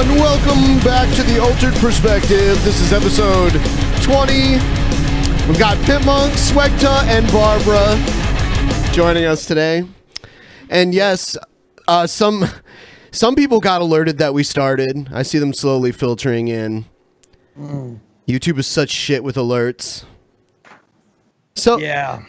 everyone. Welcome back to the Altered Perspective. This is episode 20. We've got Pitmonk, Swegta, and Barbara joining us today. And yes, some people got alerted that we started. I see them slowly filtering in. YouTube is such shit with alerts. So yeah.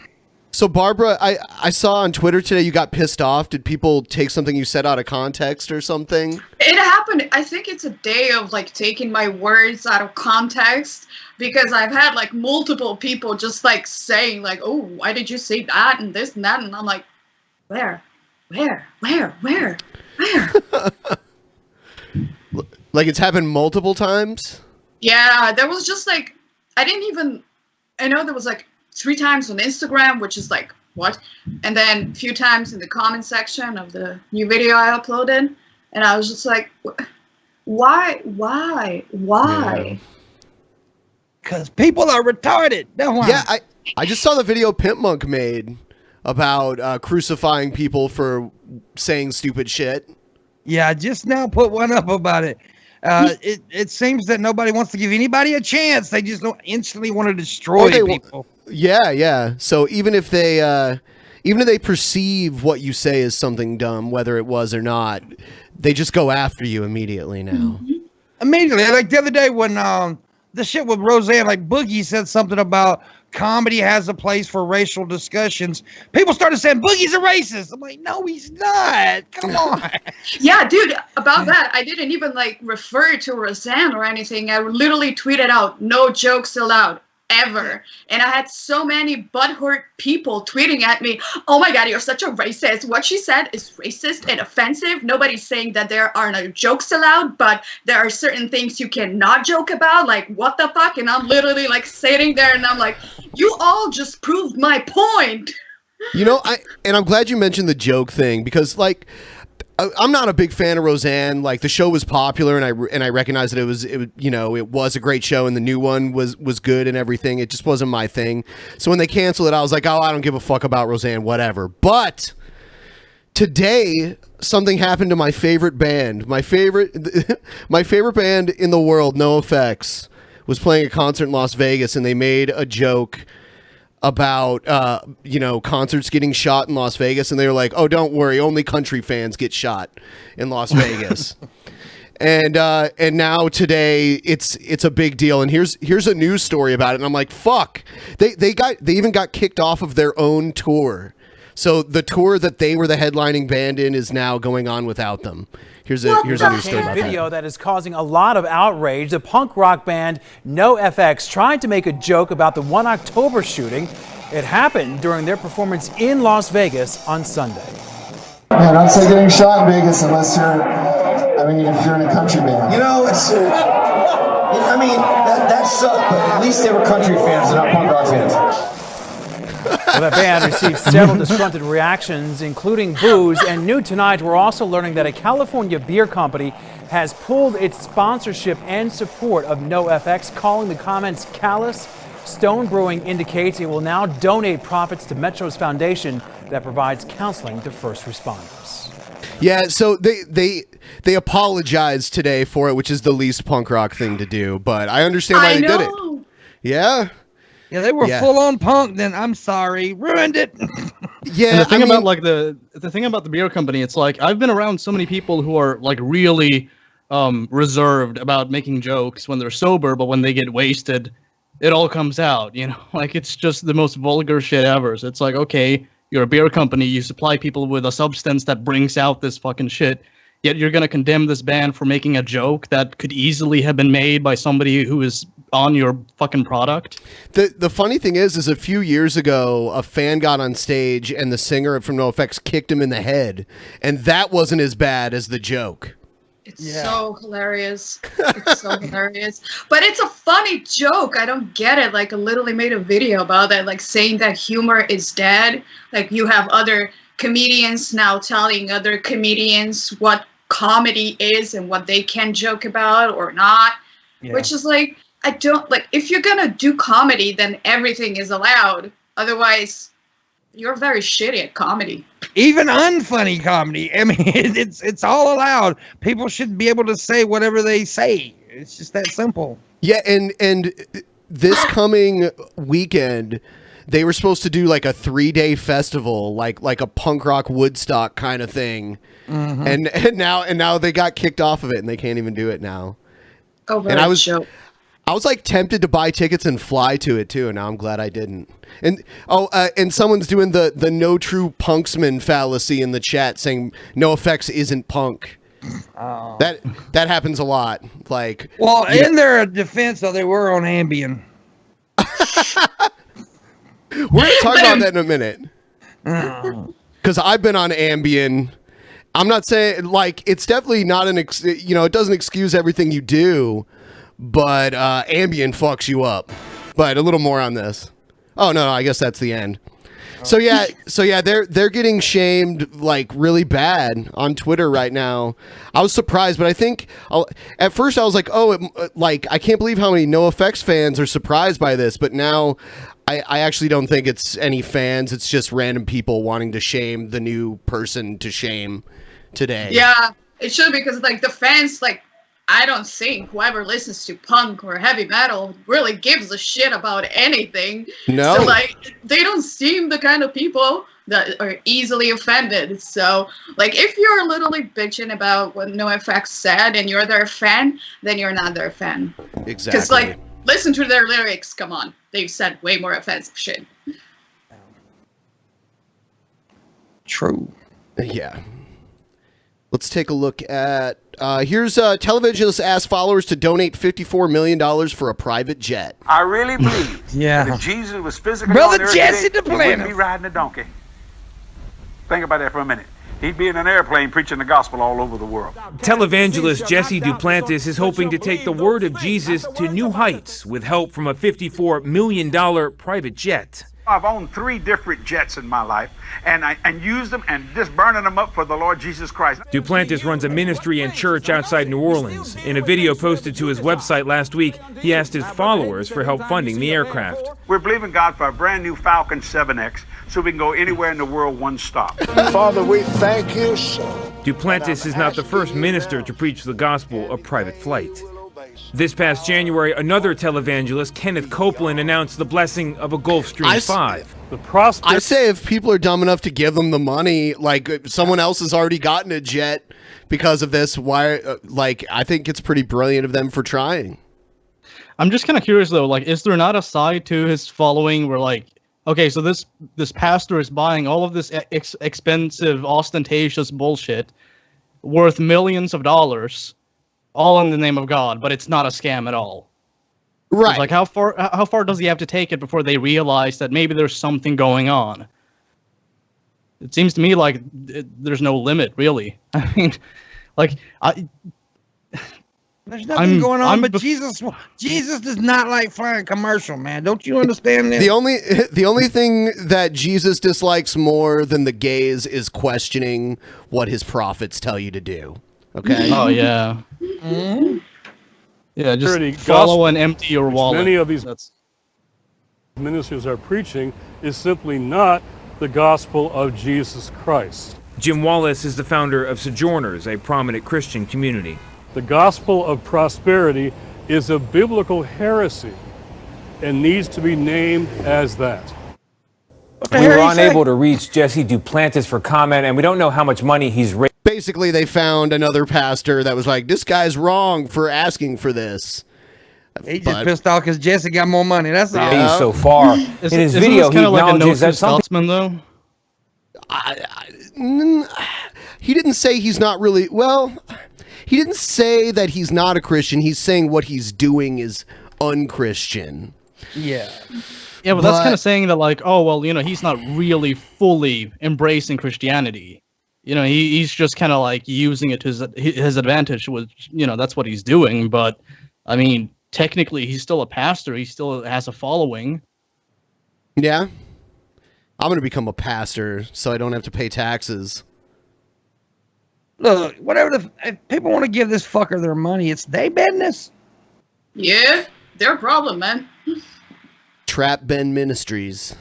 So Barbara, I saw on Twitter today you got pissed off. Did people take something you said out of context or something? It happened. I think it's a day of like taking my words out of context, because I've had like multiple people just like saying like, oh, why did you say that and this and that? And I'm like, where? Like it's happened multiple times? Yeah, there was just like, I know there was like 3 times on Instagram, which is like, what? And then a few times in the comment section of the new video I uploaded. And I was just like, why? Because people are retarded. Yeah, I just saw the video Pitmonk made about crucifying people for saying stupid shit. Yeah, I just now put one up about it. It seems that nobody wants to give anybody a chance. They just don't instantly want to destroy people. Yeah. So even if they perceive what you say as something dumb, whether it was or not, they just go after you immediately now. Immediately. Like the other day when the shit with Roseanne, like Boogie said something about comedy has a place for racial discussions. People started saying Boogie's a racist. I'm like, no, he's not. Come on. Yeah, dude, about that, I didn't even like refer to Roseanne or anything. I literally tweeted out, no jokes allowed, ever. And I had so many butthurt people tweeting at me, oh my God, you're such a racist. What she said is racist and offensive. Nobody's saying that there are no jokes allowed, but there are certain things you cannot joke about. Like, what the fuck? And I'm literally like sitting there and I'm like, you all just proved my point. You know, I'm glad you mentioned the joke thing, because like, I'm not a big fan of Roseanne. Like, the show was popular, and I recognized that it was a great show, and the new one was good and everything. It just wasn't my thing. So when they canceled it, I was like, oh, I don't give a fuck about Roseanne, whatever. But today, something happened to my favorite band. My favorite band in the world, NOFX, was playing a concert in Las Vegas, and they made a joke about concerts getting shot in Las Vegas, and they were like, oh, don't worry, only country fans get shot in Las Vegas. and now today it's a big deal, and here's a news story about it, and I'm like, fuck. They even got kicked off of their own tour. So the tour that they were the headlining band in is now going on without them. Here's a news story about video that is causing a lot of outrage. The punk rock band NOFX tried to make a joke about the 1 October shooting. It happened during their performance in Las Vegas on Sunday. Man, I'd say getting shot in Vegas unless if you're in a country band. You know, that sucked, but at least they were country fans and not punk rock fans. Well, that band received several disgruntled reactions, including boos, and new tonight we're also learning that a California beer company has pulled its sponsorship and support of NOFX, calling the comments callous. Stone Brewing indicates it will now donate profits to Metro's foundation that provides counseling to first responders. Yeah, so they apologized today for it, which is the least punk rock thing to do, but I understand why they did it. Yeah. Yeah, they were full on punk. Then I'm sorry, ruined it. Yeah, and the thing about like the thing about the beer company, it's like I've been around so many people who are like really reserved about making jokes when they're sober, but when they get wasted, it all comes out. You know, like it's just the most vulgar shit ever. So it's like, okay, you're a beer company, you supply people with a substance that brings out this fucking shit. Yet you're gonna condemn this band for making a joke that could easily have been made by somebody who is on your fucking product. The funny thing is a few years ago, a fan got on stage and the singer from NOFX kicked him in the head, and that wasn't as bad as the joke. It's so hilarious. It's so hilarious. But it's a funny joke. I don't get it. Like, I literally made a video about that, like saying that humor is dead. Like, you have other comedians now telling other comedians what comedy is and what they can joke about or not, which is like, I don't like, if you're gonna do comedy, then everything is allowed. Otherwise, you're very shitty at comedy. even unfunny comedy. I mean, it's all allowed. People should be able to say whatever they say. It's just that simple. Yeah, and this coming weekend, they were supposed to do like a 3-day festival, like a punk rock Woodstock kind of thing, and now they got kicked off of it, and they can't even do it now. Oh, and I was like tempted to buy tickets and fly to it too, and now I'm glad I didn't. And and someone's doing the no true punksman fallacy in the chat, saying NOFX isn't punk. That happens a lot. Like, well, in their defense, though, they were on Ambien. We're gonna talk about that in a minute. Because I've been on Ambien. I'm not saying like it's definitely not it doesn't excuse everything you do, but Ambien fucks you up. But a little more on this. Oh no, I guess that's the end. So yeah, they're getting shamed like really bad on Twitter right now. I was surprised, but I think at first I was like, I can't believe how many NOFX fans are surprised by this. But now I actually don't think it's any fans. It's just random people wanting to shame the new person to shame today. Yeah, it should, because like the fans, like, I don't think whoever listens to punk or heavy metal really gives a shit about anything. No. So like they don't seem the kind of people that are easily offended. So like if you're literally bitching about what NOFX said and you're their fan, then you're not their fan. Exactly. Because like listen to their lyrics. Come on, they've said way more offensive shit. True. Yeah. Let's take a look at here's Televangelist asked followers to donate $54 million for a private jet. I really believe that if Jesus was physically on the earth today, he wouldn't be riding a donkey. Think about that for a minute. He'd be in an airplane preaching the gospel all over the world. Televangelist Jesse Duplantis is hoping to take the word of Jesus to new heights with help from a $54 million private jet. I've owned 3 different jets in my life, and used them and just burning them up for the Lord Jesus Christ. Duplantis runs a ministry and church outside New Orleans. In a video posted to his website last week, he asked his followers for help funding the aircraft. We're believing God for a brand new Falcon 7X so we can go anywhere in the world one stop. Father, we thank you. Duplantis is not the first minister to preach the gospel of private flight. This past January, another televangelist, Kenneth Copeland, announced the blessing of a Gulfstream 5. I say if people are dumb enough to give them the money, like someone else has already gotten a jet because of this, why? I think it's pretty brilliant of them for trying. I'm just kind of curious though, like, is there not a side to his following where like, okay, so this pastor is buying all of this expensive, ostentatious bullshit worth millions of dollars, all in the name of God, but it's not a scam at all. Right. It's like how far does he have to take it before they realize that maybe there's something going on? It seems to me like there's no limit, really. I mean, like there's nothing going on, but Jesus does not like flying commercial, man. Don't you understand this? The only thing that Jesus dislikes more than the gays is questioning what his prophets tell you to do. Okay. Oh yeah. Mm-hmm. Yeah, just follow and empty your wallet. Many of these ministers are preaching is simply not the gospel of Jesus Christ. Jim Wallace is the founder of Sojourners, a prominent Christian community. The gospel of prosperity is a biblical heresy and needs to be named as that. We were unable to reach Jesse Duplantis for comment, and we don't know how much money he's raised. Basically, they found another pastor that was like, this guy's wrong for asking for this. He just pissed off because Jesse got more money. That's all. So far. In his video, he acknowledges that Scotsman, though. He didn't say he's not really, well, he didn't say that he's not a Christian. He's saying what he's doing is unchristian. Yeah. Yeah, but that's kind of saying that, like, oh, well, you know, he's not really fully embracing Christianity. You know, he's just kind of like using it to his advantage, which, you know, that's what he's doing. But, I mean, technically, he's still a pastor. He still has a following. Yeah. I'm going to become a pastor so I don't have to pay taxes. Look, if people want to give this fucker their money, it's their business. Yeah, their problem, man. Trap Ben Ministries.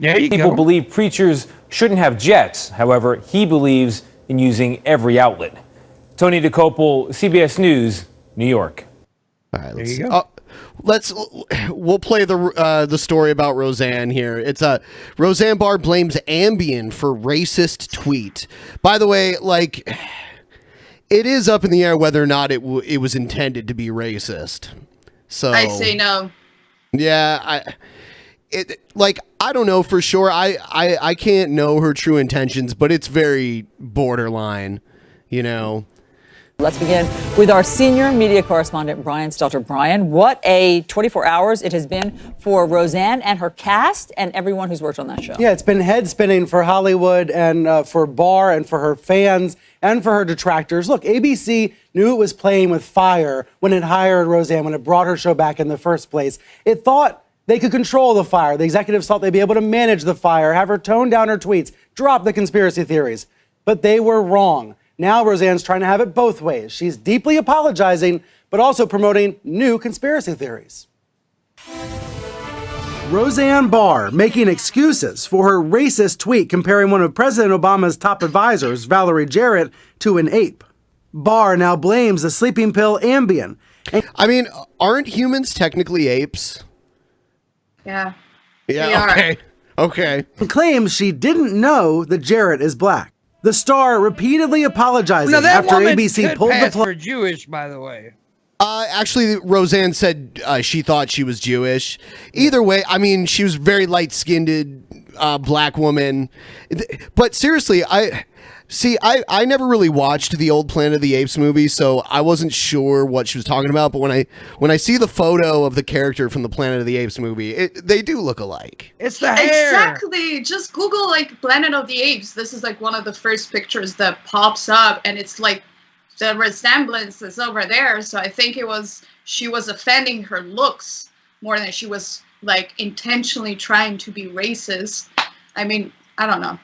People believe preachers shouldn't have jets. However, he believes in using every outlet. Tony DeCopel, CBS News, New York. All right, we'll play the story about Roseanne here. It's Roseanne Barr blames Ambien for racist tweet. By the way, like, it is up in the air whether or not it was intended to be racist. So I say no. Yeah, I don't know for sure. I can't know her true intentions, but it's very borderline, you know. Let's begin with our senior media correspondent, Brian Stelter. Brian, what a 24 hours it has been for Roseanne and her cast and everyone who's worked on that show. Yeah, it's been head spinning for Hollywood and for Barr and for her fans and for her detractors. Look, ABC knew it was playing with fire when it hired Roseanne, when it brought her show back in the first place. It thought they could control the fire. The executives thought they'd be able to manage the fire, have her tone down her tweets, drop the conspiracy theories. But they were wrong. Now Roseanne's trying to have it both ways. She's deeply apologizing, but also promoting new conspiracy theories. Roseanne Barr making excuses for her racist tweet comparing one of President Obama's top advisors, Valerie Jarrett, to an ape. Barr now blames the sleeping pill Ambien. I mean, aren't humans technically apes? Yeah. Yeah, okay. Okay. And claims she didn't know that Jarrett is black. The star repeatedly apologizing after ABC pulled the plug. For Jewish, by the way. Actually, Roseanne said she thought she was Jewish. Either way, I mean, she was very light-skinned black woman. But seriously, I never really watched the old Planet of the Apes movie, so I wasn't sure what she was talking about. But when I see the photo of the character from the Planet of the Apes movie, they do look alike. It's the hair. Exactly. Just Google like Planet of the Apes. This is like one of the first pictures that pops up, and it's like the resemblance is over there. So I think she was offending her looks more than she was like intentionally trying to be racist. I mean, I don't know.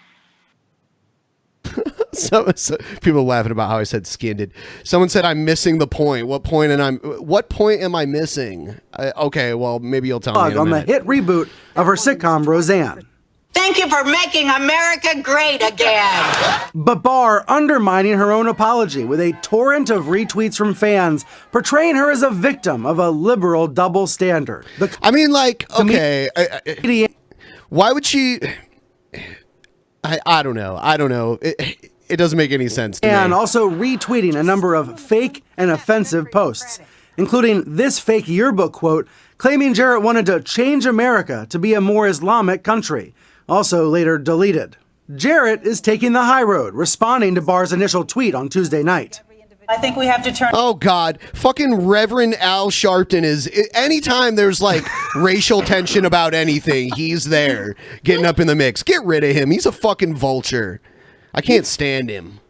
So people laughing about how I said skinned. Someone said I'm missing the point. What point am I missing? Okay, well maybe you'll tell me in a minute. On the hit reboot of her sitcom Roseanne. Thank you for making America great again. But Barr undermining her own apology with a torrent of retweets from fans, portraying her as a victim of a liberal double standard. I mean, like, okay, why would she? I don't know. It doesn't make any sense to me. And also retweeting a number of fake and offensive posts, including this fake yearbook quote claiming Jarrett wanted to change America to be a more Islamic country, also later deleted. Jarrett is taking the high road, responding to Barr's initial tweet on Tuesday night. I think we have to turn. Oh God, fucking Reverend Al Sharpton is. Anytime there's like racial tension about anything, he's there, getting up in the mix. Get rid of him. He's a fucking vulture. I can't stand him.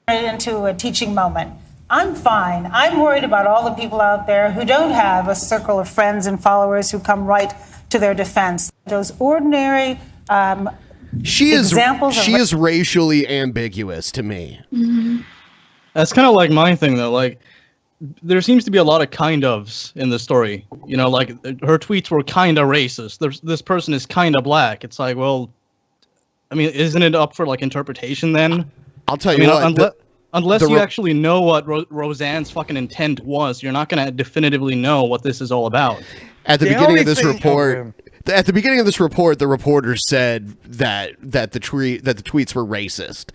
Into a teaching moment. I'm fine. I'm worried about all the people out there who don't have a circle of friends and followers who come right to their defense. Those ordinary. She is racially ambiguous to me. Mm-hmm. That's kind of like my thing though. Like, there seems to be a lot of kind ofs in the story. You know, like her tweets were kind of racist. This person is kind of black. It's like, well, I mean, isn't it up for like interpretation then? I'll tell you what. Unless you actually know what Roseanne's fucking intent was, you're not gonna definitively know what this is all about. At the beginning of this report. At the beginning of this report, the reporter said that the tweets were racist.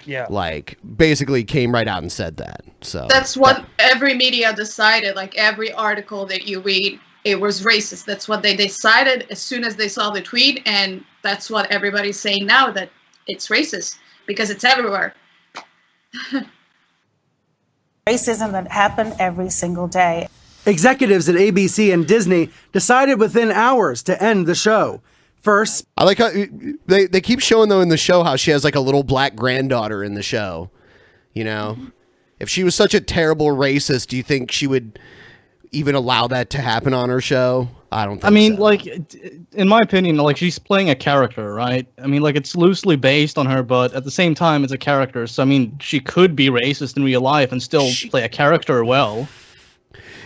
Yeah. Like, basically came right out and said that. So that's what every media decided. Like every article that you read, it was racist. That's what they decided as soon as they saw the tweet, and that's what everybody's saying now, that it's racist because it's everywhere. Racism that happened every single day. Executives at ABC and Disney decided within hours to end the show. First, I like how they keep showing though in the show how she has like a little black granddaughter in the show. You know, if she was such a terrible racist, do you think she would even allow that to happen on her show? I don't think so. I mean, like, in my opinion, like, she's playing a character, right? I mean, like, it's loosely based on her, but at the same time, it's a character. So, I mean, she could be racist in real life and still play a character well.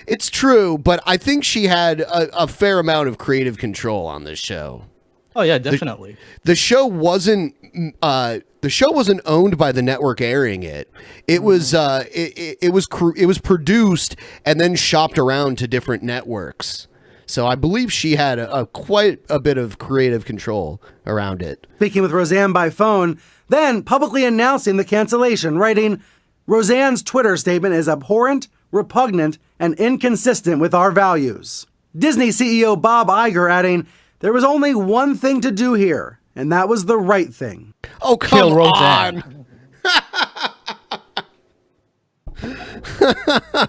It's true, but I think she had a fair amount of creative control on this show. Oh yeah, definitely. The show wasn't owned by the network airing it. It was it was produced and then shopped around to different networks. So I believe she had quite a bit of creative control around it. Speaking with Roseanne by phone, then publicly announcing the cancellation, writing, "Roseanne's Twitter statement is abhorrent, repugnant, and inconsistent with our values." Disney CEO Bob Iger adding, "There was only one thing to do here, and that was the right thing." Oh, come on.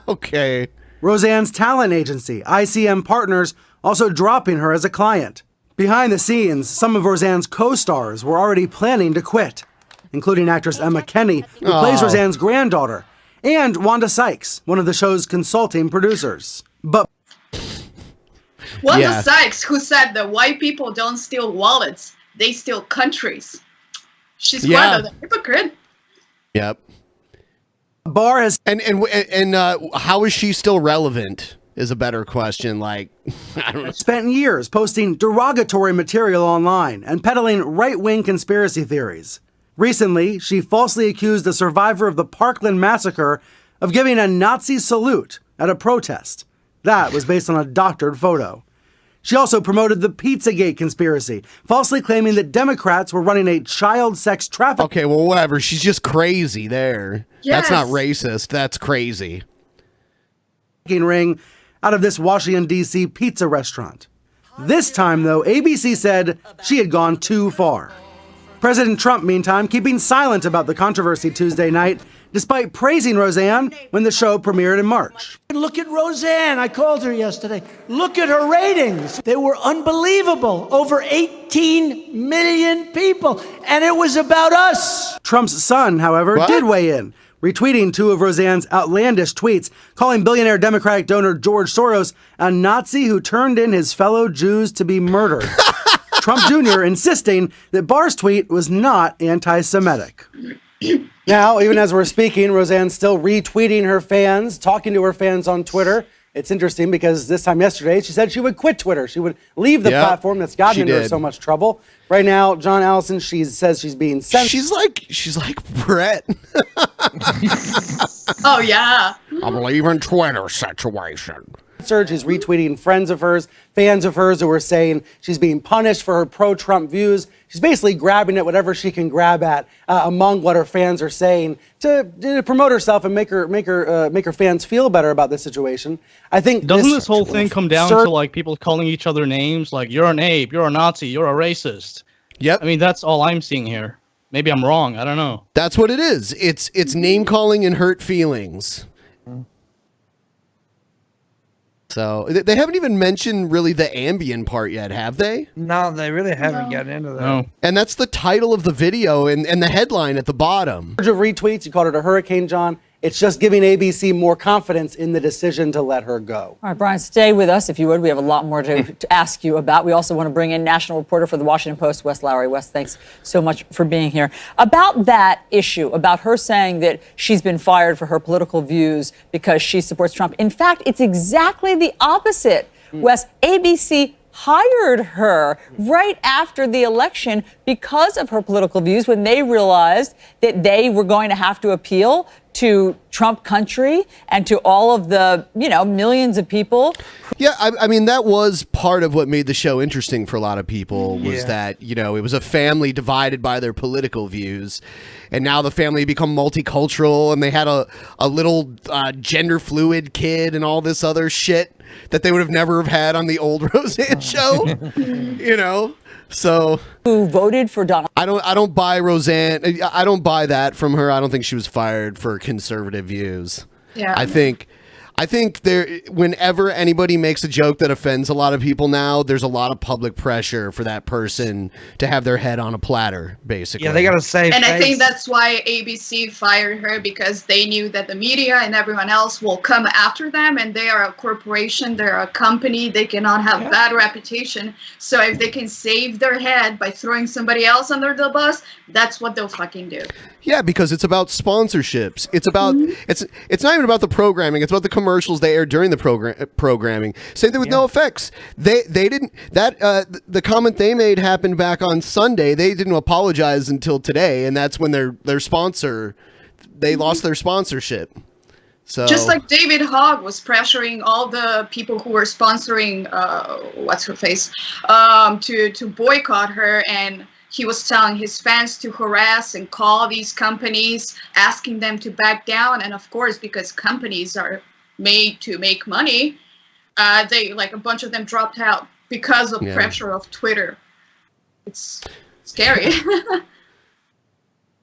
Okay. Roseanne's talent agency, ICM Partners, also dropping her as a client. Behind the scenes, some of Roseanne's co-stars were already planning to quit, including actress Emma Kenney, who plays Roseanne's granddaughter, and Wanda Sykes, one of the show's consulting producers. But Wanda Sykes, who said that white people don't steal wallets, they steal countries. She's quite a hypocrite. Yep. Barr has and how is she still relevant is a better question. Like, I don't know. Spent years posting derogatory material online and peddling right-wing conspiracy theories. Recently, she falsely accused a survivor of the Parkland massacre of giving a Nazi salute at a protest. That was based on a doctored photo. She also promoted the Pizzagate conspiracy, falsely claiming that Democrats were running a child sex trafficking. Okay, well, whatever. She's just crazy there. Yes. That's not racist. That's crazy. Ring out of this Washington, D.C. pizza restaurant. This time, though, ABC said she had gone too far. President Trump, meantime, keeping silent about the controversy Tuesday night, despite praising Roseanne when the show premiered in March. Look at Roseanne. I called her yesterday. Look at her ratings. They were unbelievable. Over 18 million people. And it was about us. Trump's son, however, did weigh in, retweeting two of Roseanne's outlandish tweets, calling billionaire Democratic donor George Soros a Nazi who turned in his fellow Jews to be murdered. Trump Jr. insisting that Barr's tweet was not anti-Semitic. Now, even as we're speaking, Roseanne's still retweeting her fans, talking to her fans on Twitter. It's interesting because this time yesterday, she said she would quit Twitter. She would leave the platform that's gotten into her so much trouble. Right now, John Allison, she says she's being censored. She's like Brett. Oh, yeah. I'm leaving Twitter situation. She's retweeting friends of hers, fans of hers who were saying she's being punished for her pro-Trump views. She's basically grabbing at whatever she can grab at among what her fans are saying to promote herself and make her fans feel better about this situation. I think doesn't this whole thing come down to like people calling each other names, like you're an ape, you're a Nazi, you're a racist? Yep. I mean, that's all I'm seeing here. Maybe I'm wrong. I don't know. That's what it is. It's name calling and hurt feelings. So they haven't even mentioned really the Ambien part yet, have they? No, they really haven't gotten into that. No. And that's the title of the video and the headline at the bottom. Of retweets, you called it a hurricane, John. It's just giving ABC more confidence in the decision to let her go. All right, Brian, stay with us if you would. We have a lot more to ask you about. We also want to bring in national reporter for the Washington Post, Wes Lowery. Wes, thanks so much for being here. About that issue, about her saying that she's been fired for her political views because she supports Trump. In fact, it's exactly the opposite. Wes, ABC hired her right after the election because of her political views when they realized that they were going to have to appeal to Trump country and to all of the, millions of people. Yeah, I mean, that was part of what made the show interesting for a lot of people was that, it was a family divided by their political views. And now the family become multicultural and they had a little gender fluid kid and all this other shit that they would have never have had on the old Roseanne show, So who voted for Donald? I don't buy Roseanne. I don't buy that from her. I don't think she was fired for conservative views. Yeah. I think whenever anybody makes a joke that offends a lot of people now, there's a lot of public pressure for that person to have their head on a platter, basically. Yeah, they gotta say. And I think that's why ABC fired her, because they knew that the media and everyone else will come after them, and they are a corporation, they're a company, they cannot have bad reputation. So if they can save their head by throwing somebody else under the bus, that's what they'll fucking do. Yeah, because it's about sponsorships. It's about it's not even about the programming. It's about the commercials. commercials they aired during the programming. Same thing with NOFX. They didn't the comment they made happened back on Sunday. They didn't apologize until today, and that's when their sponsor they lost their sponsorship. So just like David Hogg was pressuring all the people who were sponsoring what's her face to boycott her, and he was telling his fans to harass and call these companies, asking them to back down. And of course, because companies are made to make money, they like a bunch of them dropped out because of pressure of Twitter. It's scary.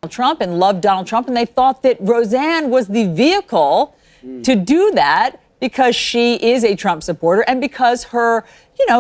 Trump and loved Donald Trump, and they thought that Roseanne was the vehicle to do that because she is a Trump supporter and because her,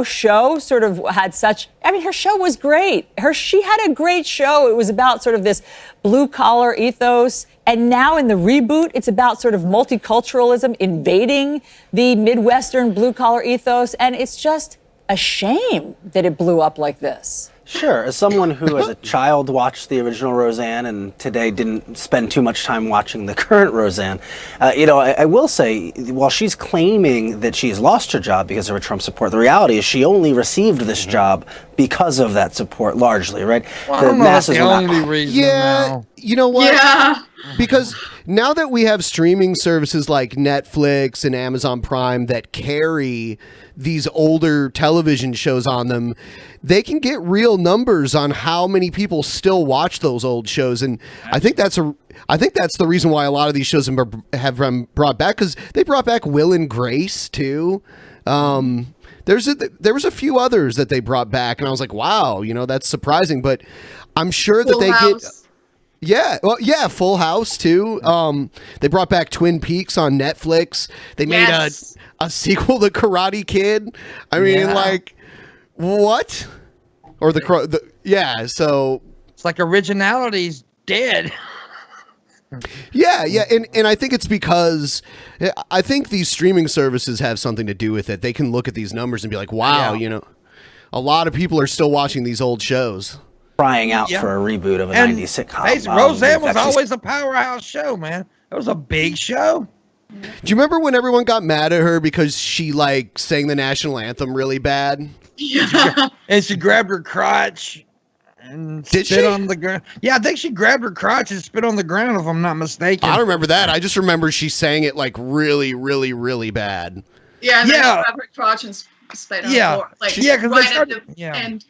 show sort of had such, her show was great. She had a great show. It was about sort of this blue collar ethos. And now in the reboot, it's about sort of multiculturalism invading the Midwestern blue collar ethos. And it's just a shame that it blew up like this. Sure. As someone who as a child watched the original Roseanne and today didn't spend too much time watching the current Roseanne, I will say, while she's claiming that she's lost her job because of her Trump support, the reality is she only received this job because of that support largely, right? Well, the masses were not. Now. You know what? Yeah. Because now that we have streaming services like Netflix and Amazon Prime that carry these older television shows on them, they can get real numbers on how many people still watch those old shows. And I think that's the reason why a lot of these shows have been brought back, because they brought back Will and Grace too. There was a few others that they brought back, and I was like, wow, that's surprising. But I'm sure that Full they House. get Full House too. They brought back Twin Peaks on Netflix. They made a sequel to Karate Kid. I mean, like, what? Or so it's like originality's dead. Yeah, and I think it's because I think these streaming services have something to do with it. They can look at these numbers and be like, wow, a lot of people are still watching these old shows. Crying out for a reboot of a 90s sitcom. Roseanne was always a powerhouse show, man. It was a big show. Do you remember when everyone got mad at her because she sang the national anthem really bad? Yeah. And she grabbed her crotch and spit on the ground. Yeah, I think she grabbed her crotch and spit on the ground, if I'm not mistaken. I don't remember that. I just remember she sang it like really, really, really bad. Yeah, and then she grabbed her crotch and spit on the floor. Because right at the end.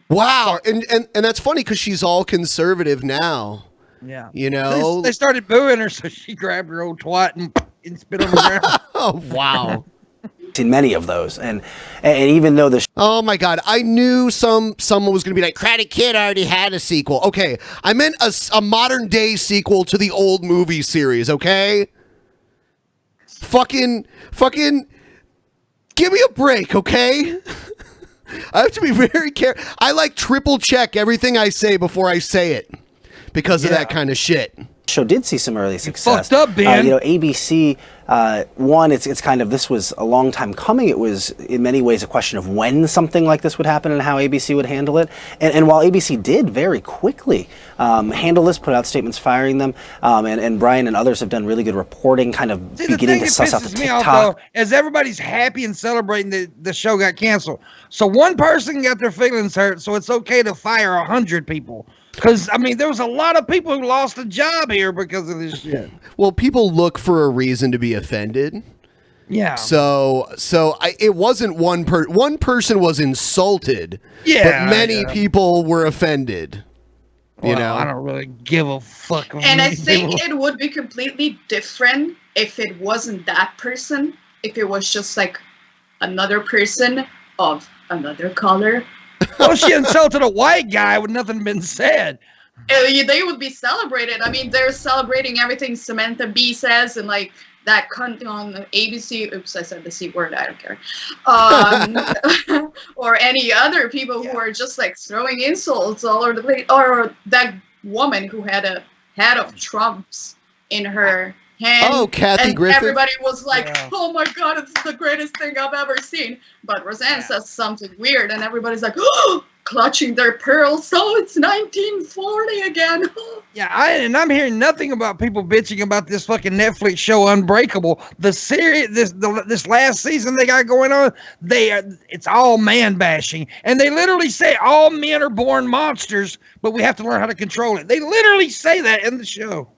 Wow, and that's funny because she's all conservative now. Yeah, they started booing her, so she grabbed her old twat and spit on the ground. Oh wow! Seen many of those, and even though oh my god, I knew someone was gonna be like, Karate Kid already had a sequel. Okay, I meant a modern day sequel to the old movie series. Okay, fucking, give me a break, okay? I have to be very careful. I triple check everything I say before I say it because of that kind of shit. Show did see some early success. Fucked up, Ben. ABC, it's kind of, this was a long time coming. It was in many ways a question of when something like this would happen and how ABC would handle it. And while ABC did very quickly handle this, put out statements firing them, and Brian and others have done really good reporting, kind of beginning to suss out the TikTok. Off, though, as everybody's happy and celebrating the show got canceled. So one person got their feelings hurt, so it's okay to fire 100 people. Because, there was a lot of people who lost a job here because of this shit. Well, people look for a reason to be offended. Yeah. So it wasn't one person was insulted, but many people were offended. I don't really give a fuck. And I think it would be completely different if it wasn't that person. If it was just another person of another color. Well, she insulted a white guy with nothing been said. They would be celebrated. They're celebrating everything Samantha Bee says and that cunt on ABC. Oops, I said the C word. I don't care. Or any other people who are just throwing insults all over the place. Or that woman who had a head of Trump's in her And, Kathy Griffith. Everybody was like, oh my God, it's the greatest thing I've ever seen. But Roseanne says something weird and everybody's like, oh, clutching their pearls. So it's 1940 again. I'm hearing nothing about people bitching about this fucking Netflix show Unbreakable. The series, this last season they got going on, it's all man bashing. And they literally say all men are born monsters, but we have to learn how to control it. They literally say that in the show.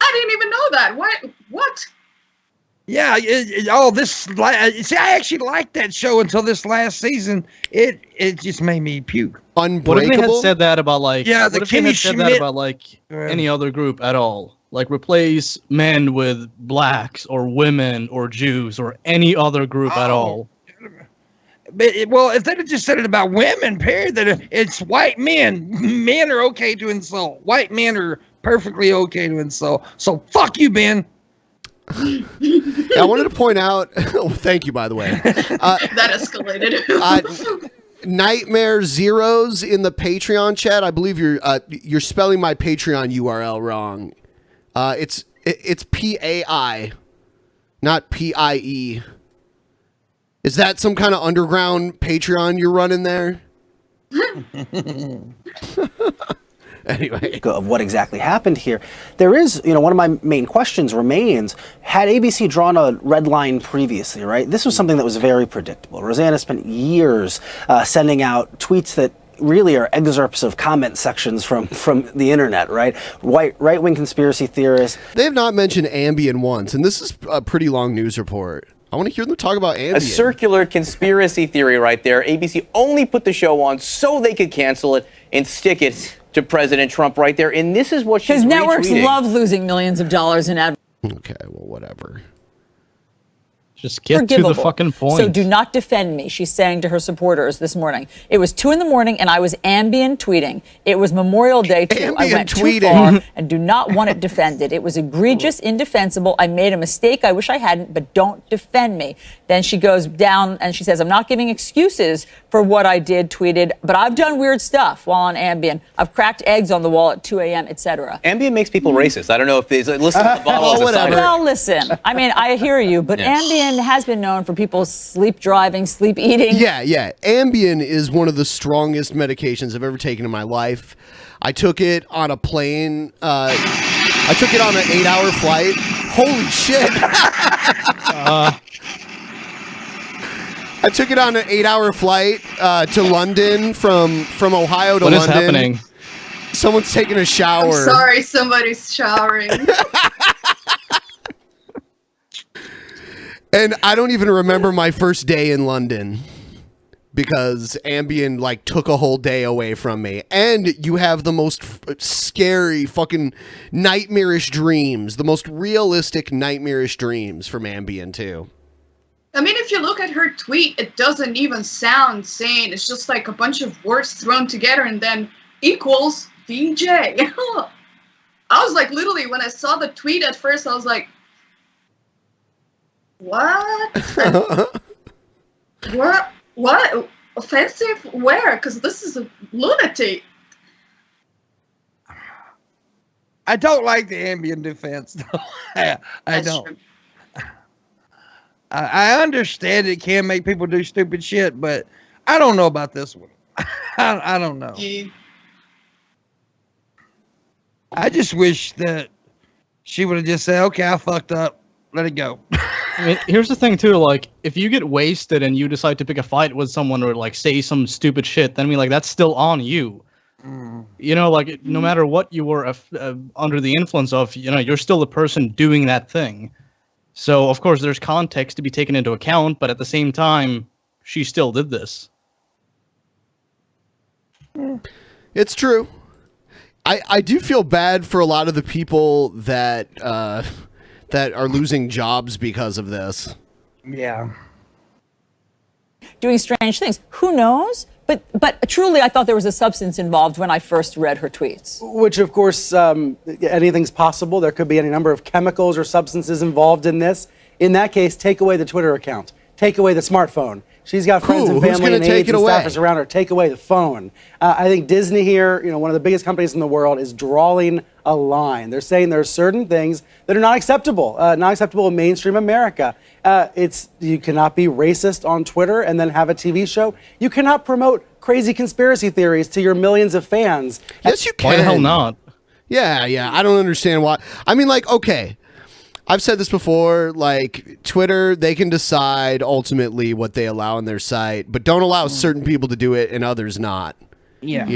I didn't even know that. What? Yeah, see, I actually liked that show until this last season. It just made me puke. What if they had said that about like? Yeah, what if they had said that about like any other group at all? Like replace men with blacks or women or Jews or any other group at all. But if they'd have just said it about women, period, that it's white men. Men are okay to insult. White men are perfectly okay to insult. So fuck you, Ben. I wanted to point out. Oh, thank you, by the way. That escalated. Nightmare Zeros in the Patreon chat. I believe you're spelling my Patreon URL wrong. It's PAI, not PIE. Is that some kind of underground Patreon you're running there? Anyway, of what exactly happened here, there is, one of my main questions remains: had ABC drawn a red line previously, right? This was something that was very predictable. Roseanne spent years sending out tweets that really are excerpts of comment sections from the internet, right? Right-wing conspiracy theorists. They have not mentioned Ambien once, and this is a pretty long news report. I want to hear them talk about Ambien. A circular conspiracy theory right there. ABC only put the show on so they could cancel it and stick it to President Trump right there. And this is what she's His networks retweeting. love losing millions of dollars in ad. Okay, well, whatever. Just get to the fucking point. So do not defend me, she's saying to her supporters this morning. It was 2 a.m. and I was Ambien tweeting. It was Memorial Day too. I went too far and do not want it defended. It was egregious, indefensible. I made a mistake. I wish I hadn't, but don't defend me. Then she goes down and she says, I'm not giving excuses for what I did, tweeted, but I've done weird stuff while on Ambien. I've cracked eggs on the wall at 2 a.m., etc. Ambien makes people racist. I don't know if they listen to the bottle as a cider. Well, listen. I mean, I hear you, but Ambien has been known for people sleep driving, sleep eating. Yeah. Ambien is one of the strongest medications I've ever taken in my life. I took it on a plane. I took it on an 8-hour flight. Holy shit. I took it on an 8-hour flight to London from Ohio to London. What is happening? Someone's taking a shower. I'm sorry, somebody's showering. And I don't even remember my first day in London because Ambien took a whole day away from me. And you have the most scary fucking nightmarish dreams, the most realistic nightmarish dreams from Ambien too. I mean, if you look at her tweet, it doesn't even sound sane. It's just like a bunch of words thrown together and then equals VJ. I was like, literally, when I saw the tweet at first, I was like, what? What? Offensive? Where? Because this is a lunatic. I don't like the Ambien defense, though. I don't. True. I understand it can make people do stupid shit, but I don't know about this one. I don't know. Yeah. I just wish that she would have just said, okay, I fucked up. Let it go. I mean, here's the thing, too. If you get wasted and you decide to pick a fight with someone or, say some stupid shit, then, that's still on you. Mm. No matter what you were under the influence of, you're still the person doing that thing. So, of course, there's context to be taken into account, but at the same time, she still did this. It's true. I do feel bad for a lot of the people that are losing jobs because of this. Yeah. Doing strange things. Who knows? But truly, I thought there was a substance involved when I first read her tweets. Which, of course, anything's possible. There could be any number of chemicals or substances involved in this. In that case, take away the Twitter account. take away the smartphone. She's got friends and family and aides and staffers around her. Take away the phone. I think Disney here, one of the biggest companies in the world, is drawing a line. They're saying there are certain things that are not acceptable in mainstream America. You cannot be racist on Twitter and then have a TV show. You cannot promote crazy conspiracy theories to your millions of fans. Yes, you can. Why the hell not? Yeah. I don't understand why. I mean, okay. I've said this before, Twitter, they can decide ultimately what they allow on their site, but don't allow certain people to do it and others not. Yeah.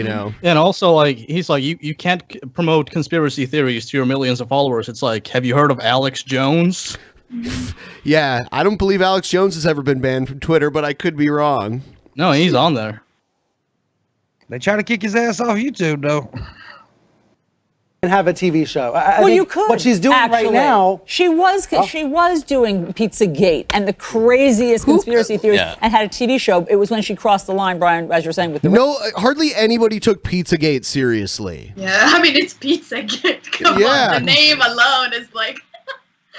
And also, he's like, you can't promote conspiracy theories to your millions of followers. It's like, have you heard of Alex Jones? Yeah, I don't believe Alex Jones has ever been banned from Twitter, but I could be wrong. No, he's on there. They try to kick his ass off YouTube, though. And have a TV show. You could. What she's doing right now. She was doing Pizzagate and the craziest conspiracy theories and had a TV show. It was when she crossed the line, Brian, as you're saying, with the hardly anybody took Pizzagate seriously. Yeah, I mean, it's Pizzagate. Come on, the name alone is like.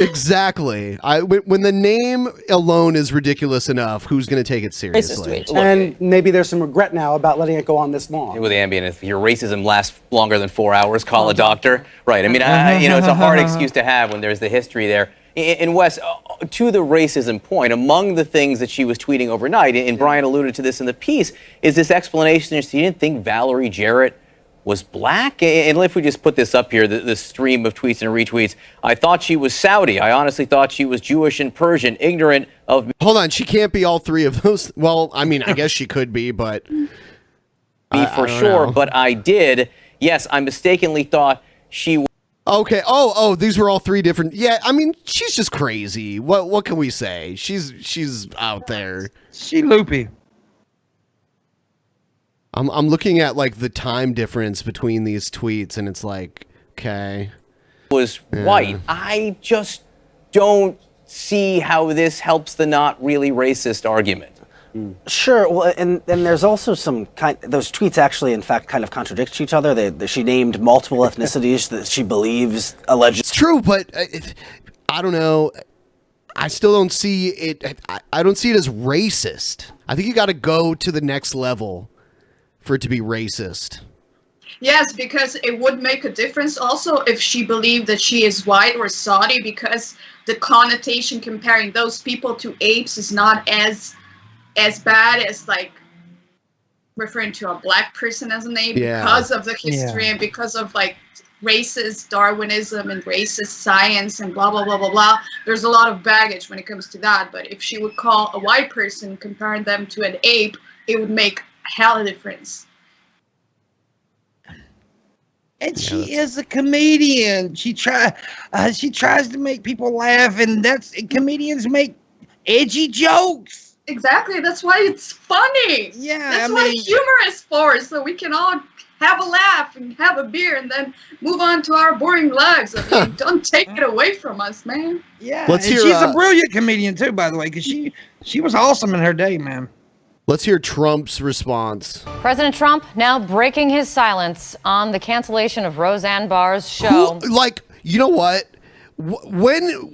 Exactly. When the name alone is ridiculous enough, who's going to take it seriously? And maybe there's some regret now about letting it go on this long. With Ambien, if your racism lasts longer than 4 hours, call a doctor. Right. I mean, it's a hard excuse to have when there's the history there. And Wes, to the racism point, among the things that she was tweeting overnight, and Brian alluded to this in the piece, is this explanation that she didn't think Valerie Jarrett was black. And if we just put this up here, the stream of tweets and retweets, I thought she was Saudi. I honestly thought she was Jewish and Persian, ignorant of... Hold on, she can't be all three of those. Well, I mean, I guess she could be, but... Me for sure, but I did. Yes, I mistakenly thought she... Okay, these were all three different... Yeah, I mean, she's just crazy. What can we say? She's out there. She loopy. I'm looking at the time difference between these tweets, and it's okay. Was white. I just don't see how this helps the not really racist argument. Sure. Well, and there's also those tweets actually, in fact, kind of contradict each other. She named multiple ethnicities that she believes allegedly. It's true, but I don't know. I still don't see it. I don't see it as racist. I think you got to go to the next level for it to be racist. Yes, because it would make a difference also if she believed that she is white or Saudi, because the connotation comparing those people to apes is not as bad as referring to a black person as an ape because of the history and because of racist Darwinism and racist science and blah blah blah blah blah. There's a lot of baggage when it comes to that. But if she would call a white person, comparing them to an ape, it would make hell of a difference. And she is a comedian. She tries to make people laugh, and comedians make edgy jokes. Exactly. That's why it's funny. Yeah, that's what humor is for, so we can all have a laugh and have a beer and then move on to our boring lives. I mean, don't take it away from us, man. Yeah, she's a brilliant comedian too, by the way, because she was awesome in her day, man. Let's hear Trump's response. President Trump now breaking his silence on the cancellation of Roseanne Barr's show. You know what?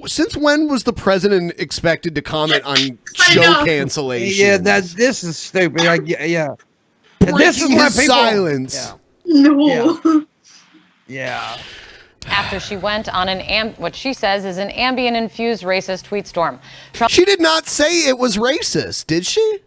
Since when was the president expected to comment on show cancellation? Yeah, this is stupid. Yeah. This is why people silence. No. Yeah. After she went on what she says is an Ambien-infused racist tweet storm. She did not say it was racist, did she?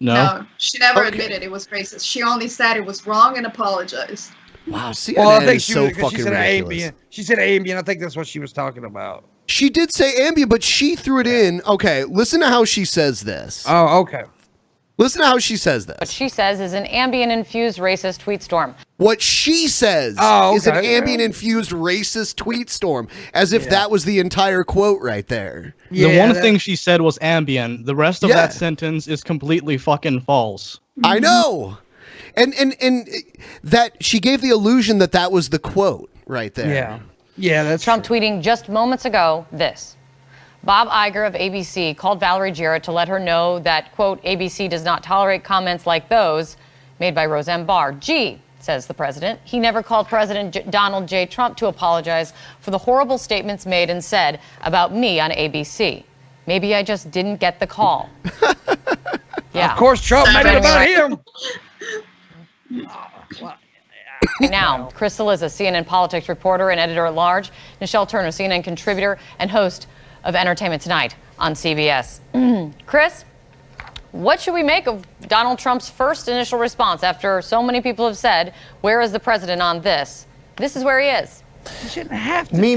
No, she never admitted it was racist. She only said it was wrong and apologized. Wow, CNN I think is so fucking ridiculous. Ambien. She said Ambien. I think that's what she was talking about. She did say Ambien, but she threw it in. Okay, listen to how she says this. Oh, okay. Listen to how she says this. What she says is an Ambien-infused racist tweet storm. What she says is an Ambien-infused racist tweet storm, as if that was the entire quote right there. The one thing she said was Ambien. The rest of that sentence is completely fucking false. I know. And that she gave the illusion that was the quote right there. Yeah. Yeah, that's Trump tweeting just moments ago this. Bob Iger of ABC called Valerie Jarrett to let her know that, quote, ABC does not tolerate comments like those made by Roseanne Barr. Gee, says the president, he never called President Donald J. Trump to apologize for the horrible statements made and said about me on ABC. Maybe I just didn't get the call. Yeah. Of course, Trump made it about him. Now, Crystal is a CNN politics reporter and editor-at-large. Nichelle Turner, CNN contributor and host of Entertainment Tonight on CBS. Chris, what should we make of Donald Trump's first initial response after so many people have said, where is the president on this? This is where he is. You shouldn't have to Me.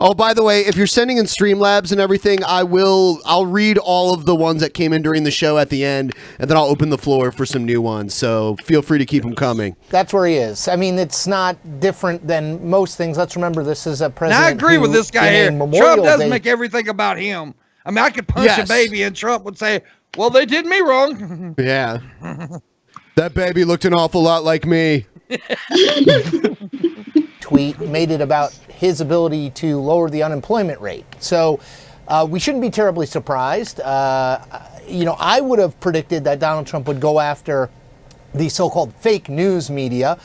Oh, by the way, if you're sending in Streamlabs and everything, I'll read all of the ones that came in during the show at the end, and then I'll open the floor for some new ones. So feel free to keep them coming. That's where he is. I mean, it's not different than most things. Let's remember this is a president. Now, I agree with this guy here. Memorial Trump does Day, make everything about him. I mean, I could punch a baby and Trump would say, well, they did me wrong. Yeah. That baby looked an awful lot like me. tweet made it about his ability to lower the unemployment rate. So we shouldn't be terribly surprised. I would have predicted that Donald Trump would go after the so-called fake news media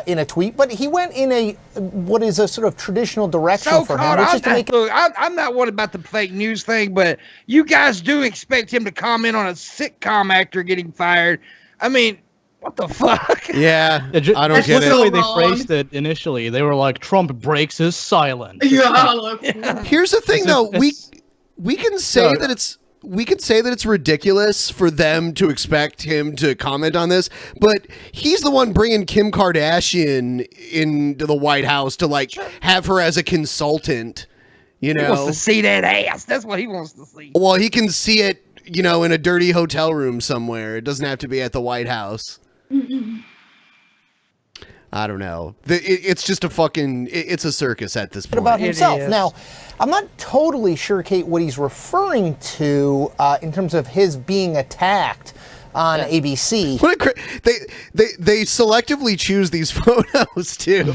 in a tweet, but he went in what is a sort of traditional direction for him, which is to make. Look, I'm not worried about the fake news thing, but you guys do expect him to comment on a sitcom actor getting fired. I mean, what the fuck? Yeah, I don't get it. The way they phrased it initially, they were like, Trump breaks his silence. Yeah. Here's the thing, though. We can say that it's ridiculous for them to expect him to comment on this, but he's the one bringing Kim Kardashian into the White House to have her as a consultant. You know, he wants to see that ass. That's what he wants to see. Well, he can see it, in a dirty hotel room somewhere. It doesn't have to be at the White House. I don't know. It's just it's a circus at this point. About himself. Now, I'm not totally sure, Kate, what he's referring to in terms of his being attacked on ABC. They selectively choose these photos too.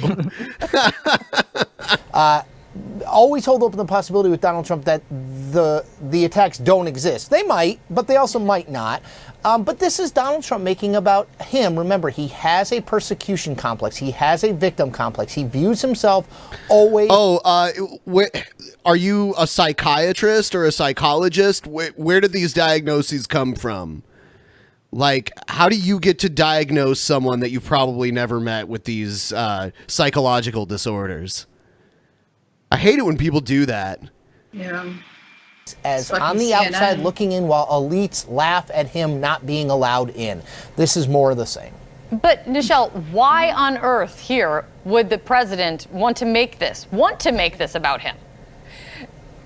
Always hold open the possibility with Donald Trump that the attacks don't exist. They might, but they also might not. But this is Donald Trump making about him. Remember, he has a persecution complex. He has a victim complex. He views himself always. Are you a psychiatrist or a psychologist? Where did these diagnoses come from? How do you get to diagnose someone that you've probably never met with these psychological disorders? I hate it when people do that. Yeah. As on the outside looking in while elites laugh at him not being allowed in. This is more of the same. But Nichelle, why on earth here would the president want to make this about him?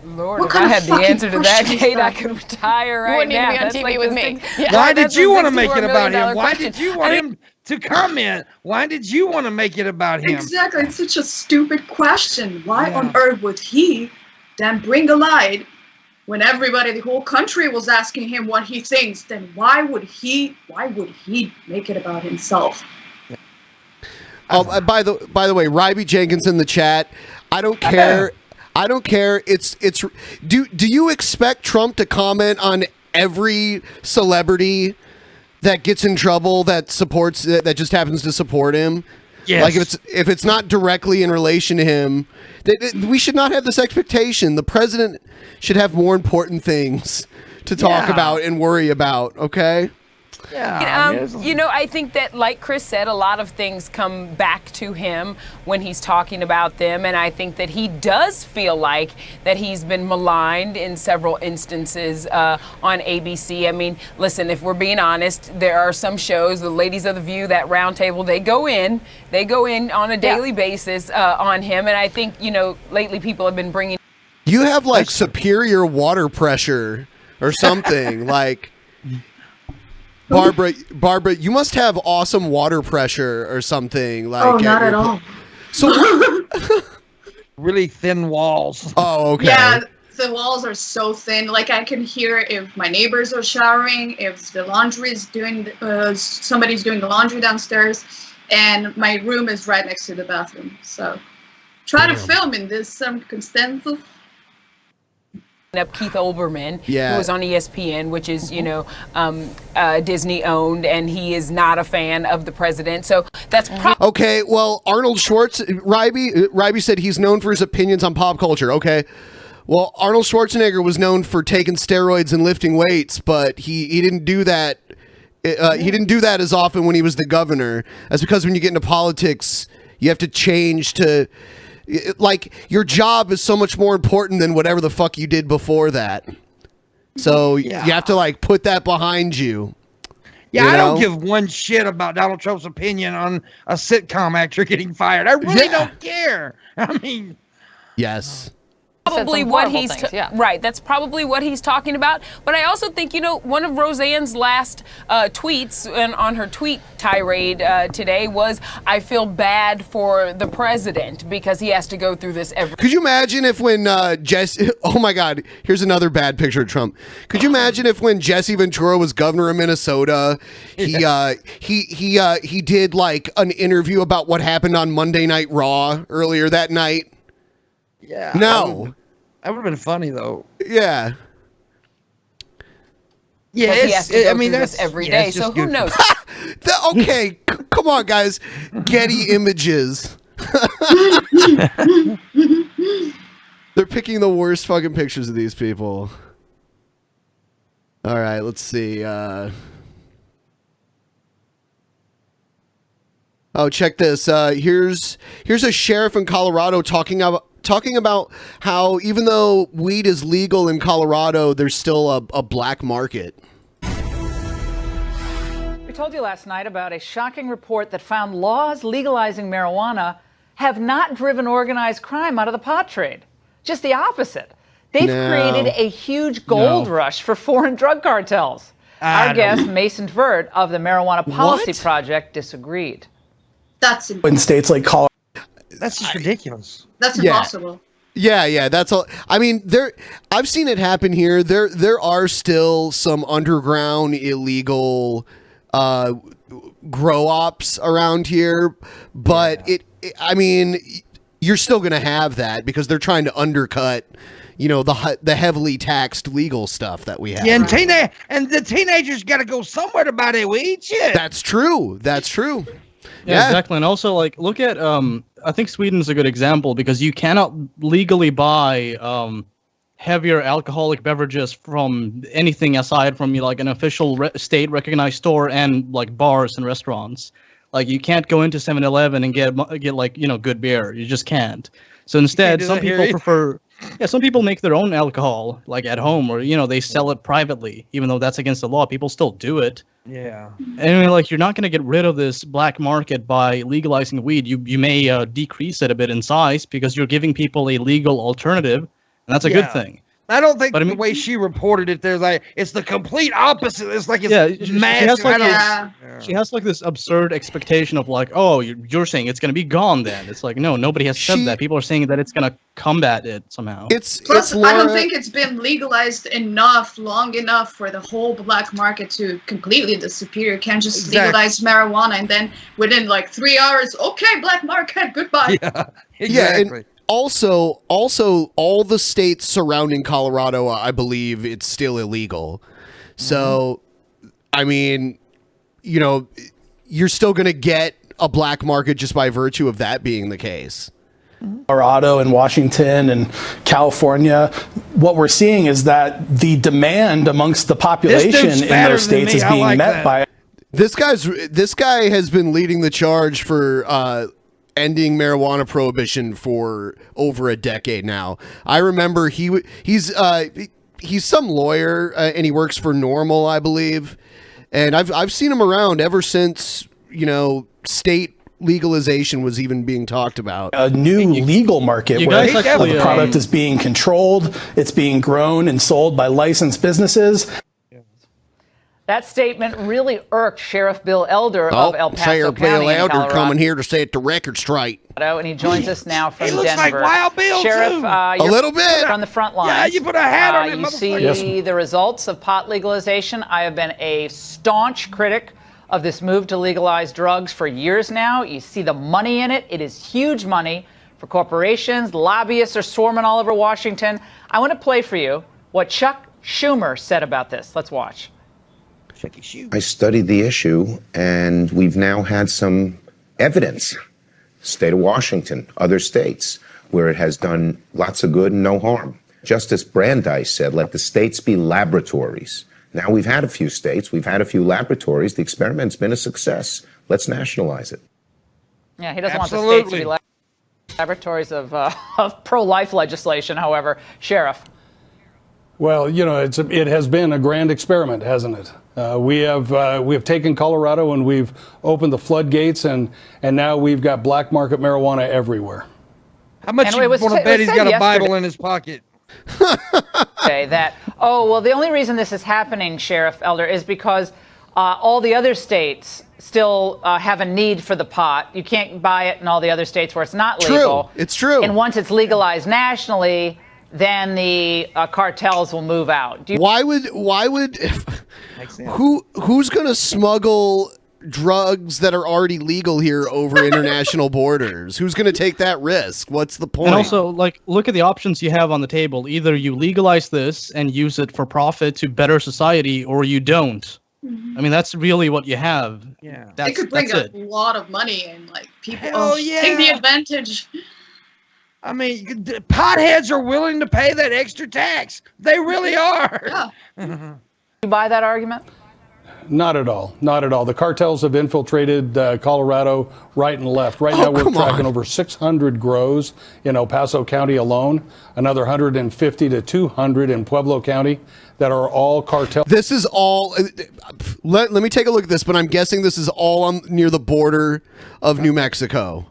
Lord, if I had the answer to that, Kate, I could retire right now. You wouldn't even be on TV with me. Why did you want to make it about him? Why did you want him to comment? Why did you want to make it about him? Exactly. It's such a stupid question. Why on earth would he then bring a light when everybody, the whole country was asking him what he thinks? Then why would he make it about himself? Oh, by the way, Ryby Jenkins in the chat. I don't care. I don't care. Do you expect Trump to comment on every celebrity that gets in trouble that just happens to support him? Yes. If it's not directly in relation to him, we should not have this expectation. The president should have more important things to talk about and worry about. Okay. Yeah, I think that, like Chris said, a lot of things come back to him when he's talking about them, and I think that he does feel like that he's been maligned in several instances on ABC. I mean, listen, if we're being honest, there are some shows, the ladies of the View, that roundtable, they go in on a daily basis on him, and I think, lately people have been bringing. You have superior water pressure or something Barbara, you must have awesome water pressure or something. Not at all. So really thin walls. Oh, okay. Yeah, the walls are so thin. I can hear if my neighbors are showering, if the laundry is somebody's doing the laundry downstairs, and my room is right next to the bathroom. So try to film in this circumstances. Up Keith Olbermann, who was on ESPN, which is, Disney owned, and he is not a fan of the president. So that's okay. Well, Arnold Schwartz, Ryby said he's known for his opinions on pop culture. Okay, Well, Arnold Schwarzenegger was known for taking steroids and lifting weights, but he didn't do that. He didn't do that as often when he was the governor. That's because when you get into politics, you have to change to, like, your job is so much more important than whatever the fuck you did before that. So you have to, like, put that behind you. Yeah, you I don't know? give one shit about Donald Trump's opinion on a sitcom actor getting fired. I really don't care. I mean, yes. Probably what he's right. That's probably what he's talking about. But I also think, one of Roseanne's last tweets and on her tweet tirade today was, "I feel bad for the president because he has to go through this every." Could you imagine if when Jesse? Oh my God! Here's another bad picture of Trump. Could you imagine if when Jesse Ventura was governor of Minnesota, he did like an interview about what happened on Monday Night Raw earlier that night? Yeah. No. That would have been funny though. Yeah. Yeah, he has to go through this every day. So who knows? Okay, come on, guys. Getty Images. They're picking the worst fucking pictures of these people. All right, let's see. Oh, check this. Here's a sheriff in Colorado talking about how even though weed is legal in Colorado, there's still a black market. We told you last night about a shocking report that found laws legalizing marijuana have not driven organized crime out of the pot trade. Just the opposite. They've created a huge gold rush for foreign drug cartels. Our guest, Mason Vert of the Marijuana Policy Project, disagreed. That's in states like Colorado. That's just ridiculous. That's impossible. Yeah, that's all. I mean, I've seen it happen here. There are still some underground illegal grow ops around here, but I mean, you're still going to have that because they're trying to undercut, the heavily taxed legal stuff that we have. Yeah, and the teenagers got to go somewhere to buy their weed. Shit. That's true. Yeah, exactly. And also, like, look at I think Sweden's a good example because you cannot legally buy heavier alcoholic beverages from anything aside from like an official state-recognized store and like bars and restaurants. Like, you can't go into 7-Eleven and get like good beer. You just can't. So instead, some people prefer. Yeah, some people make their own alcohol like at home, or they sell it privately, even though that's against the law. People still do it. Yeah. And like, you're not going to get rid of this black market by legalizing weed. You may decrease it a bit in size because you're giving people a legal alternative, and that's a good thing. I don't think the way she reported it, there's like it's the complete opposite. It's like it's massive. She has like this absurd expectation of like, oh, you're saying it's going to be gone then. It's like, no, nobody has said that. People are saying that it's going to combat it somehow. Plus, I don't think it's been legalized long enough for the whole black market to completely disappear. You can't just legalize marijuana and then within like 3 hours, okay, black market, goodbye. Yeah, exactly. And also, all the states surrounding Colorado, I believe it's still illegal. So, I mean, you're still going to get a black market just by virtue of that being the case. Colorado and Washington and California, what we're seeing is that the demand amongst the population in those states is being met by. This guy has been leading the charge for ending marijuana prohibition for over a decade now. I remember he's some lawyer and he works for NORML, I believe, and I've seen him around ever since state legalization was even being talked about. A new legal market where the product is being controlled, it's being grown and sold by licensed businesses. That statement really irked Sheriff Bill Elder of El Paso Sheriff County Bill in Elder Colorado. coming here to set the record straight. And he joins us now from He looks Denver. like Wild Bill, Sheriff, too. A little bit. On the front lines. Yeah, you put a hat on it, You see the results of pot legalization. I have been a staunch critic of this move to legalize drugs for years now. You see the money in it. It is huge money for corporations. Lobbyists are swarming all over Washington. I want to play for you what Chuck Schumer said about this. Let's watch. I studied the issue, and we've now had some evidence, state of Washington, other states, where it has done lots of good and no harm. Justice Brandeis said, let the states be laboratories. Now we've had a few states, we've had a few laboratories. The experiment's been a success. Let's nationalize it. Yeah, he doesn't want the states to be laboratories of pro-life legislation, however. Sheriff. Well, you know, it has been a grand experiment, hasn't it? We have taken Colorado and we've opened the floodgates, and now we've got black market marijuana everywhere. How much you want to bet he's got a Bible in his pocket? Say that. Oh, well, the only reason this is happening, Sheriff Elder, is because all the other states still have a need for the pot. You can't buy it in all the other states where it's not legal. True. It's true. And once it's legalized nationally, then the cartels will move out. Why would who's going to smuggle drugs that are already legal here over international borders? Who's going to take that risk? What's the point? And also, like, look at the options you have on the table. Either you legalize this and use it for profit to better society, or you don't. Mm-hmm. I mean, that's really what you have. Yeah, It could bring a lot of money in, like people yeah. take the advantage. I mean, potheads are willing to pay that extra tax. They really are. Yeah. You buy that argument? Not at all. Not at all. The cartels have infiltrated Colorado right and left. Right now we're tracking over 600 grows in El Paso County alone, another 150 to 200 in Pueblo County that are all cartel. This is all, let me take a look at this, but I'm guessing this is all near the border of New Mexico.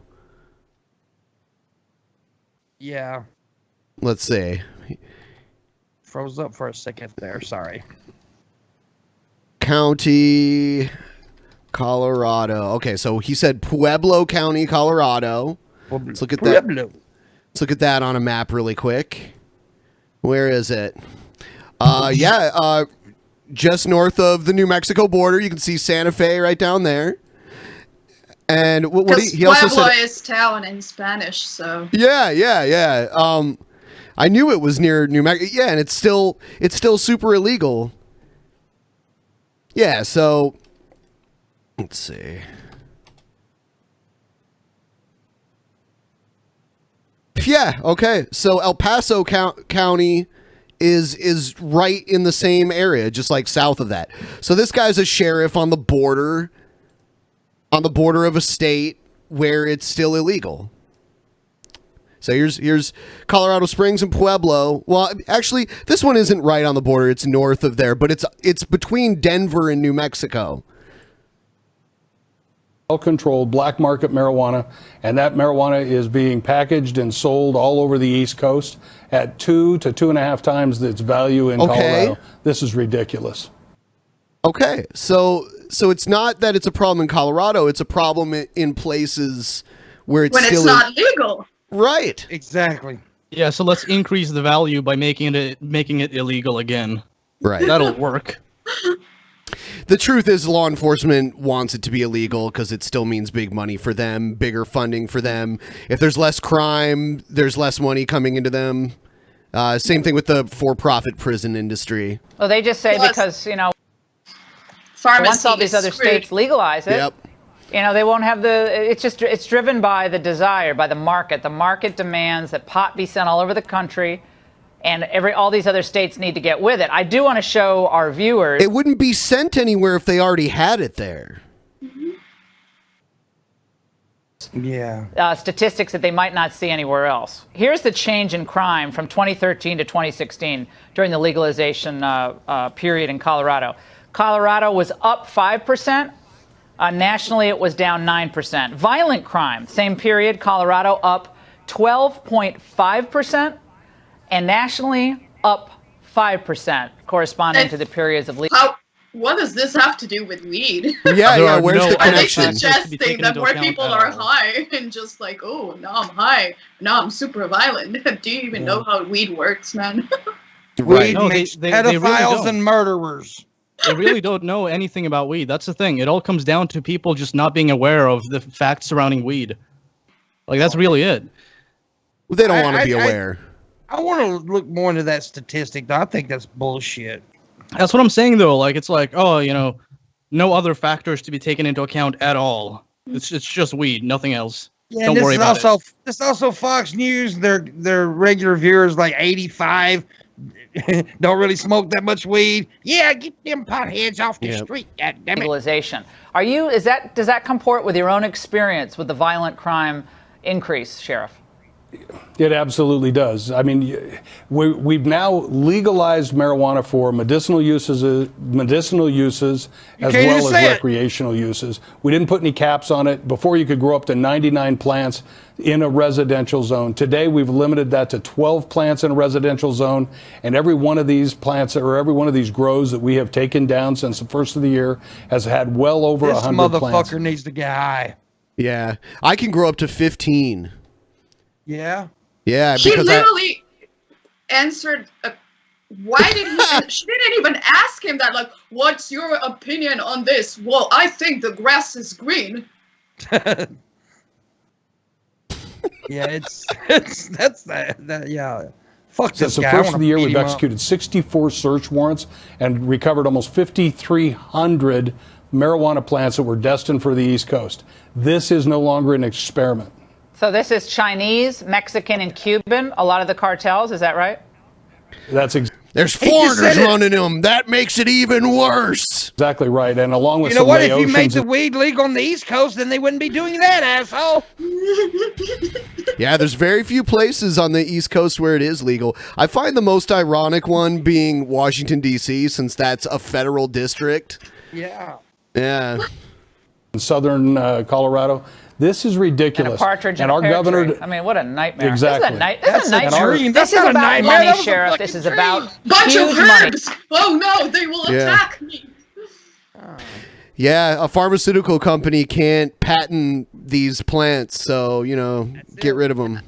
Yeah. Let's see. Froze up for a second there. Sorry. County, Colorado. Okay, so he said Pueblo County, Colorado. Let's look at that. Let's look at that on a map really quick. Where is it? Just north of the New Mexico border. You can see Santa Fe right down there. And what he also Pueblo said is town in Spanish, so. Yeah. I knew it was near New Mexico. Yeah, and it's still super illegal. Yeah, so let's see. Yeah, okay. So El Paso County is right in the same area, just like south of that. So this guy's a sheriff on the border of a state where it's still illegal. So here's Colorado Springs and Pueblo. Well, actually, this one isn't right on the border. It's north of there, but it's between Denver and New Mexico. Well-controlled black market marijuana, and that marijuana is being packaged and sold all over the East Coast at 2 to 2.5 times its value in Colorado. This is ridiculous. Okay, so it's not that it's a problem in Colorado; it's a problem in places where it's still not legal. Right. Exactly. Yeah, so let's increase the value by making it illegal again. Right. That'll work. The truth is law enforcement wants it to be illegal because it still means big money for them, bigger funding for them. If there's less crime, there's less money coming into them. Same thing with the for-profit prison industry. Well, they just say because, once all these other states legalize it, they won't have it's driven by the desire, by the market. The market demands that pot be sent all over the country, and all these other states need to get with it. I do want to show our viewers. It wouldn't be sent anywhere if they already had it there. Yeah. Statistics that they might not see anywhere else. Here's the change in crime from 2013 to 2016 during the legalization period in Colorado. Colorado was up 5%. Nationally, it was down 9%. Violent crime, same period, Colorado up 12.5%, and nationally up 5%, corresponding to the periods of What does this have to do with weed? Yeah, where's the connection? Are they suggesting that more people are high and just like, oh, now I'm high, now I'm super violent? Do you even know how weed works, man? Weed makes pedophiles and murderers. They really don't know anything about weed. That's the thing. It all comes down to people just not being aware of the facts surrounding weed. Like, that's really it. They don't want to be aware. I want to look more into that statistic, though. I think that's bullshit. That's what I'm saying, though. Like, it's like, no other factors to be taken into account at all. It's just weed, nothing else. Yeah, Don't and worry about it. This is also Fox News. Their regular viewers like 85. Don't really smoke that much weed. Yeah, get them potheads off the street. God damn it. Legalization. Does that comport with your own experience with the violent crime increase, Sheriff? It absolutely does. I mean, we've now legalized marijuana for medicinal uses as well as recreational uses. We didn't put any caps on it. Before, you could grow up to 99 plants in a residential zone. Today, we've limited that to 12 plants in a residential zone. And every one of these plants or every one of these grows that we have taken down since the first of the year has had well over 100 plants. This motherfucker needs to get high. Yeah. I can grow up to 15. Yeah. Yeah, She because literally answered. Why did he? She didn't even ask him that. Like, what's your opinion on this? Well, I think the grass is green. Yeah, that's that. Yeah. Fuck Since this the guy. first of the year, we've executed 64 search warrants and recovered almost 5,300 marijuana plants that were destined for the East Coast. This is no longer an experiment. So this is Chinese, Mexican, and Cuban, a lot of the cartels, is that right? There's foreigners running them. That makes it even worse. Exactly right. And along with You know what? If you made the weed legal on the East Coast, then they wouldn't be doing that, asshole. Yeah, there's very few places on the East Coast where it is legal. I find the most ironic one being Washington, D.C., since that's a federal district. Yeah. Yeah. In southern Colorado. This is ridiculous. And a partridge and in a our pear governor. tree. I mean, what a nightmare. Exactly. This is a nightmare. This is not a about nightmare. money, That was a Sheriff. fucking This is dream. about Bunch of huge money. herbs. Oh no, they will attack me. Yeah, a pharmaceutical company can't patent these plants, so, get rid of them.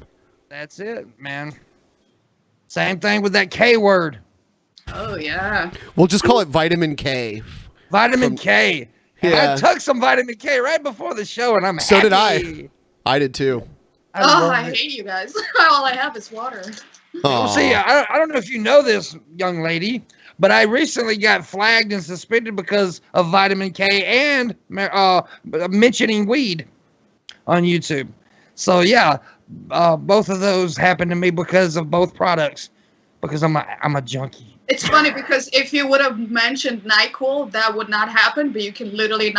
That's it, man. Same thing with that K word. Oh yeah. We'll just call it vitamin K. Vitamin K. And Yeah. I took some vitamin K right before the show, and I'm So happy. did I. I did too. I hate you guys. All I have is water. Well, see, I don't know if you know this, young lady, but I recently got flagged and suspended because of vitamin K and mentioning weed on YouTube. So yeah, both of those happened to me because of both products. Because I'm a junkie. It's funny because if you would have mentioned NyQuil, that would not happen. But you can literally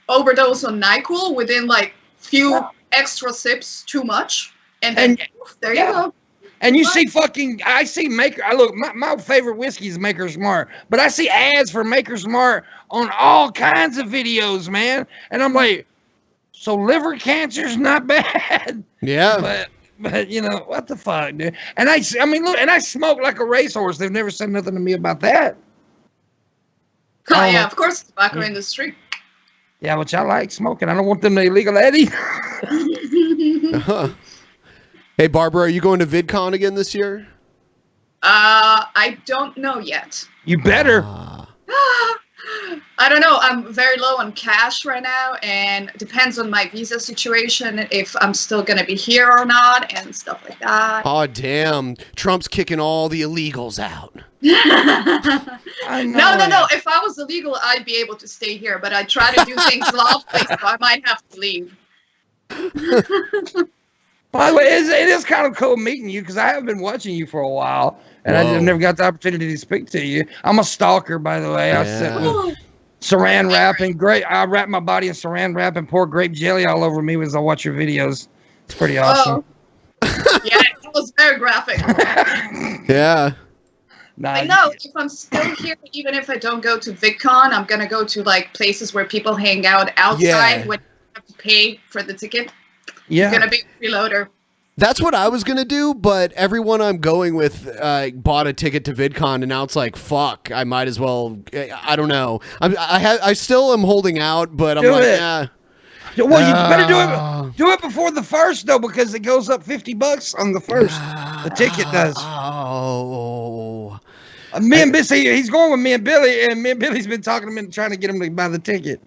overdose on NyQuil within like few extra sips too much, and then there you go. And you see I see my favorite whiskey is Maker's Mark, but I see ads for Maker's Mark on all kinds of videos, man. And I'm like, so liver cancer's not bad. Yeah. But what the fuck, dude? And I mean, look, and I smoke like a racehorse. They've never said nothing to me about that. Oh yeah, of course, tobacco industry. Yeah, which I like smoking. I don't want them to illegal Eddie. Hey, Barbara, are you going to VidCon again this year? I don't know yet. You better. I don't know. I'm very low on cash right now, and it depends on my visa situation, if I'm still going to be here or not, and stuff like that. Oh, damn. Trump's kicking all the illegals out. No. If I was illegal, I'd be able to stay here, but I try to do things lawfully, so I might have to leave. By the way, it is kind of cool meeting you because I have been watching you for a while, and I just never got the opportunity to speak to you. I'm a stalker, by the way. I sit with saran wrap and I wrap my body in saran wrap and pour grape jelly all over me as I watch your videos. It's pretty awesome. Yeah, it was very graphic. Yeah. I know if I'm still here, even if I don't go to VidCon, I'm gonna go to like places where people hang out outside when you have to pay for the ticket. Yeah, it's gonna be a freeloader. That's what I was gonna do, but everyone I'm going with bought a ticket to VidCon, and now it's like, fuck, I might as well. I don't know. I still am holding out, but I'm Do like, it. yeah. Well, you better do it before the first though, because it goes up $50 on the first. The ticket does. Oh. He's going with me and Billy, and me and Billy's been talking to him and trying to get him to buy the ticket.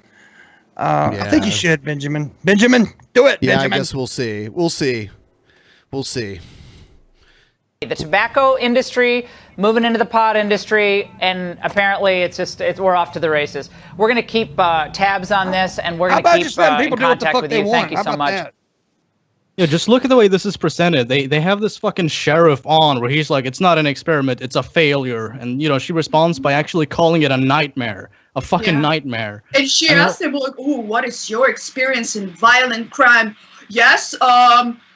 I think you should, Benjamin. Benjamin, do it. Yeah, Benjamin. I guess we'll see. We'll see. The tobacco industry moving into the pot industry, and apparently we're off to the races. We're going to keep tabs on this, and we're going to keep in contact with you. Thank you so much. Yeah, just look at the way this is presented. They have this fucking sheriff on where he's like, it's not an experiment, it's a failure. And, she responds by actually calling it a nightmare. A fucking nightmare. And she asked him, like, "Ooh, what is your experience in violent crime?" Yes,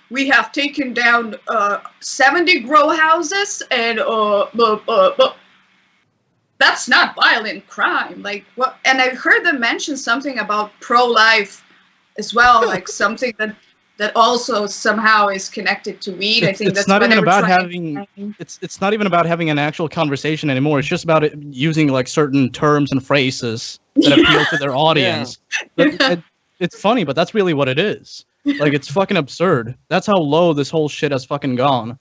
we have taken down 70 grow houses, and that's not violent crime. Like, what? And I heard them mention something about pro-life as well, like something that also somehow is connected to weed. I think that's not what even they were about trying having. It's not even about having an actual conversation anymore. It's just about using like certain terms and phrases that appeal to their audience. It's funny, but that's really what it is. Like, it's fucking absurd. That's how low this whole shit has fucking gone.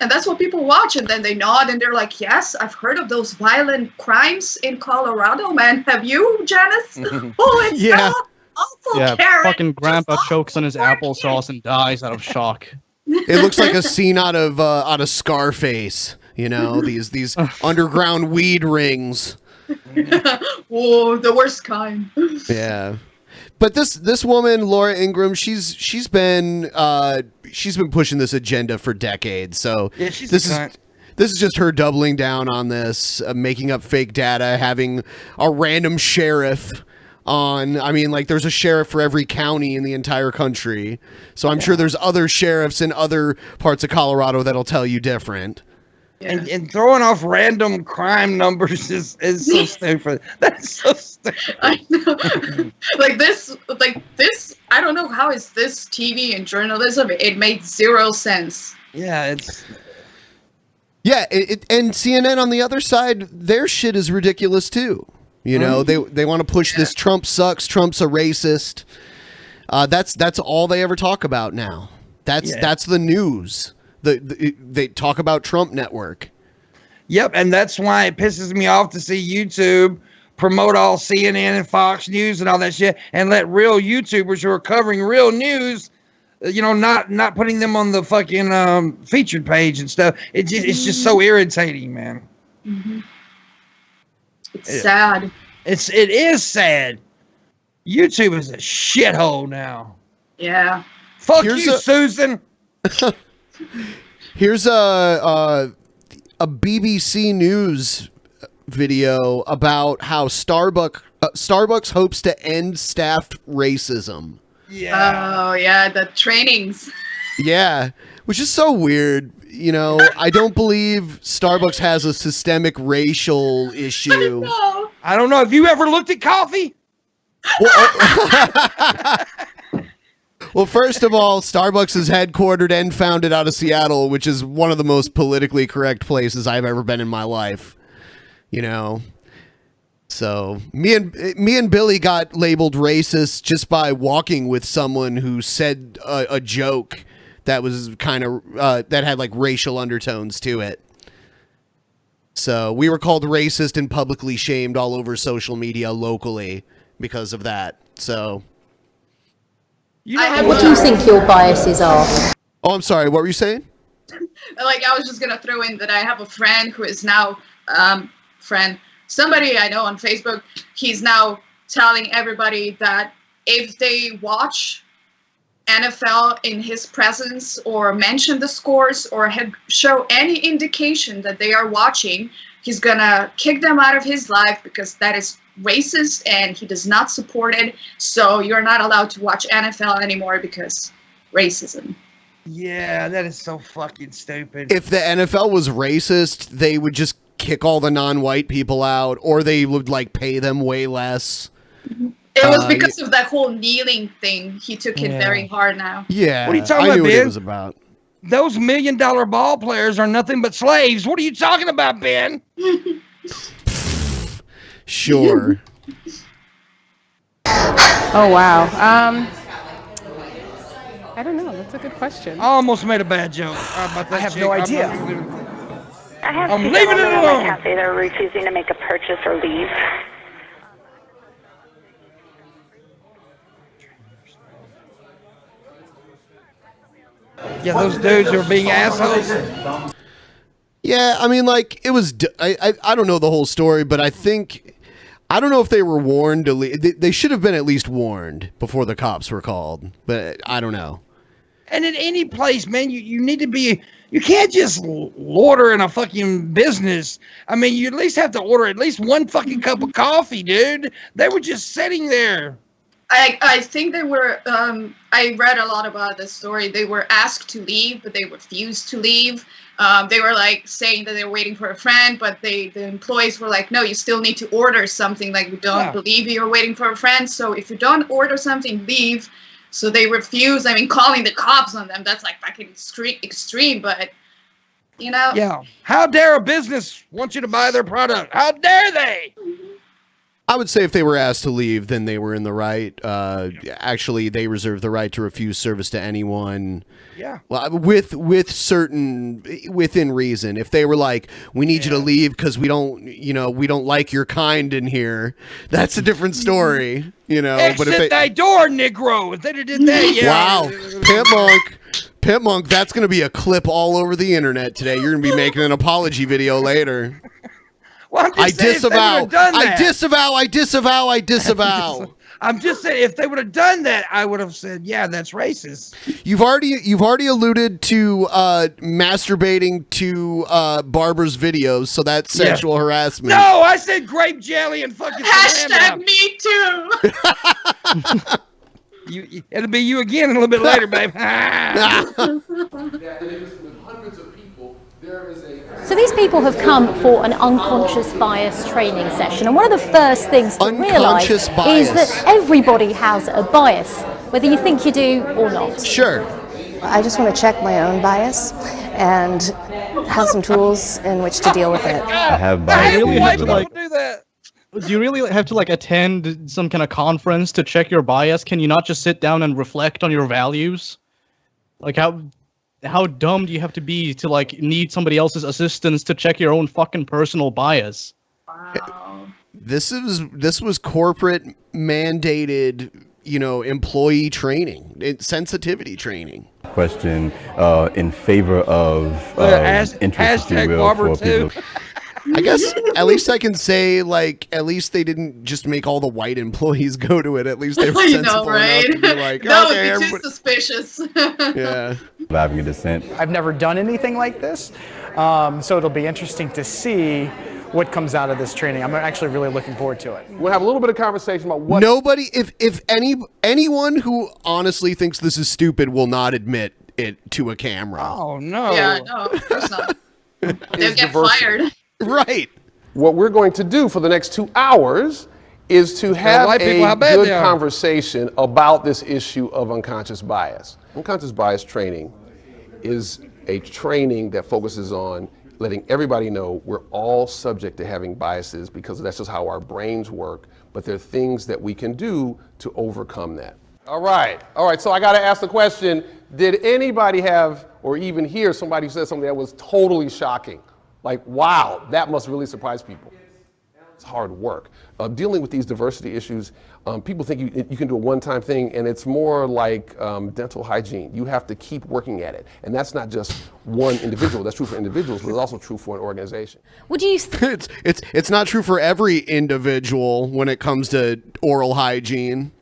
And that's what people watch, and then they nod and they're like, "Yes, I've heard of those violent crimes in Colorado, man. Have you, Janice?" Oh, it's awful, Karen. Fucking grandpa chokes on his applesauce and dies out of shock. It looks like a scene out of Scarface. These underground weed rings. Whoa, the worst kind. Yeah. But this woman, Laura Ingraham, she's been pushing this agenda for decades. So this is just her doubling down on this, making up fake data, having a random sheriff on. I mean, like, there's a sheriff for every county in the entire country. So I'm sure there's other sheriffs in other parts of Colorado that'll tell you different. And throwing off random crime numbers is so stupid. That's so stupid. I know. like this, I don't know how is this TV and journalism. It made zero sense. Yeah, it's. Yeah, and CNN on the other side, their shit is ridiculous too. They want to push this Trump sucks, Trump's a racist. That's all they ever talk about now. That's the news. They talk about Trump Network. Yep, and that's why it pisses me off to see YouTube promote all CNN and Fox News and all that shit, and let real YouTubers who are covering real news, not putting them on the fucking featured page and stuff. It's just so irritating, man. Mm-hmm. It's sad. It is sad. YouTube is a shithole now. Yeah. Fuck you, Susan. Here's a BBC News video about how Starbucks hopes to end staffed racism. Yeah. Oh yeah, the trainings. Yeah, which is so weird. I don't believe Starbucks has a systemic racial issue. I don't know. Have you ever looked at coffee? Well, first of all, Starbucks is headquartered and founded out of Seattle, which is one of the most politically correct places I've ever been in my life. So me and Billy got labeled racist just by walking with someone who said a joke that was kind of that had like racial undertones to it. So we were called racist and publicly shamed all over social media locally because of that. So. What do you think your biases are? Oh, I'm sorry. What were you saying? Like, I was just gonna throw in that I have a friend who is now somebody I know on Facebook. He's now telling everybody that if they watch NFL in his presence or mention the scores or show any indication that they are watching, he's gonna kick them out of his life because that is racist and he does not support it. So you're not allowed to watch NFL anymore because racism. Yeah, that is so fucking stupid. If the NFL was racist, they would just kick all the non-white people out, or they would like pay them way less. It was because of that whole kneeling thing. He took it very hard now. Yeah. What are you talking I about, knew Ben? what it was about. Those $1 million ball players are nothing but slaves. What are you talking about, Ben? Sure. Oh, wow. I don't know. That's a good question. I almost made a bad joke about that. I have no idea. I'm leaving it alone. Cafe, they're refusing to make a purchase or leave. Yeah, those dudes are being assholes. Yeah, I mean, like, it was. I don't know the whole story, but I don't know if they were warned to leave. They should have been at least warned before the cops were called, but I don't know. And in any place, man, you need to be. You can't just order in a fucking business. I mean, you at least have to order at least one fucking cup of coffee, dude. They were just sitting there. I think they were, I read a lot about this story. They were asked to leave, but they refused to leave. They were like saying that they were waiting for a friend, but the employees were like, no, you still need to order something. Like, we don't believe you're waiting for a friend. So if you don't order something, leave. So they refuse. I mean, calling the cops on them, that's like fucking extreme, but you know. Yeah. How dare a business want you to buy their product? How dare they? I would say if they were asked to leave, then they were in the right. Actually, they reserve the right to refuse service to anyone. Yeah. Well, within reason. If they were like, we need you to leave because we don't like your kind in here, that's a different story. Exit but if that door, Negro. If they did that, yeah. Wow, Pimp Monk, that's going to be a clip all over the internet today. You're going to be making an apology video later. Well, I disavow. I disavow. I'm just saying, if they would have done that, I would have said, yeah, that's racist. You've already alluded to masturbating to Barbara's videos, so that's sexual harassment. No, I said grape jelly and fucking hashtag me too. It'll be you again a little bit later, babe. So these people have come for an unconscious bias training session, and one of the first things to realise is that everybody has a bias, whether you think you do or not. Sure. I just want to check my own bias and have some tools in which to deal with it. I have bias. Do you really have to attend some kind of conference to check your bias? Can you not just sit down and reflect on your values? How dumb do you have to be to need somebody else's assistance to check your own fucking personal bias? Wow. This was corporate mandated, employee training, sensitivity training. Question in favor of interest, if you will, for people. I guess at least I can say at least they didn't just make all the white employees go to it. At least they were sensible enough to be like, that okay, would be too suspicious. Yeah. Having a dissent. I've never done anything like this, so it'll be interesting to see what comes out of this training. I'm actually really looking forward to it. We'll have a little bit of conversation about what nobody, if anyone who honestly thinks this is stupid will not admit it to a camera. Oh no. Yeah, no, of course not. They'll get fired. Right. What we're going to do for the next 2 hours is to have a good conversation about this issue of unconscious bias. Unconscious bias training is a training that focuses on letting everybody know we're all subject to having biases because that's just how our brains work, but there are things that we can do to overcome that. All right, so I gotta ask the question, did anybody have or even hear somebody who said something that was totally shocking? Wow, that must really surprise people. It's hard work. Dealing with these diversity issues, people think you can do a one-time thing, and it's more like dental hygiene. You have to keep working at it. And that's not just one individual. That's true for individuals, but it's also true for an organization. What do you it's not true for every individual when it comes to oral hygiene.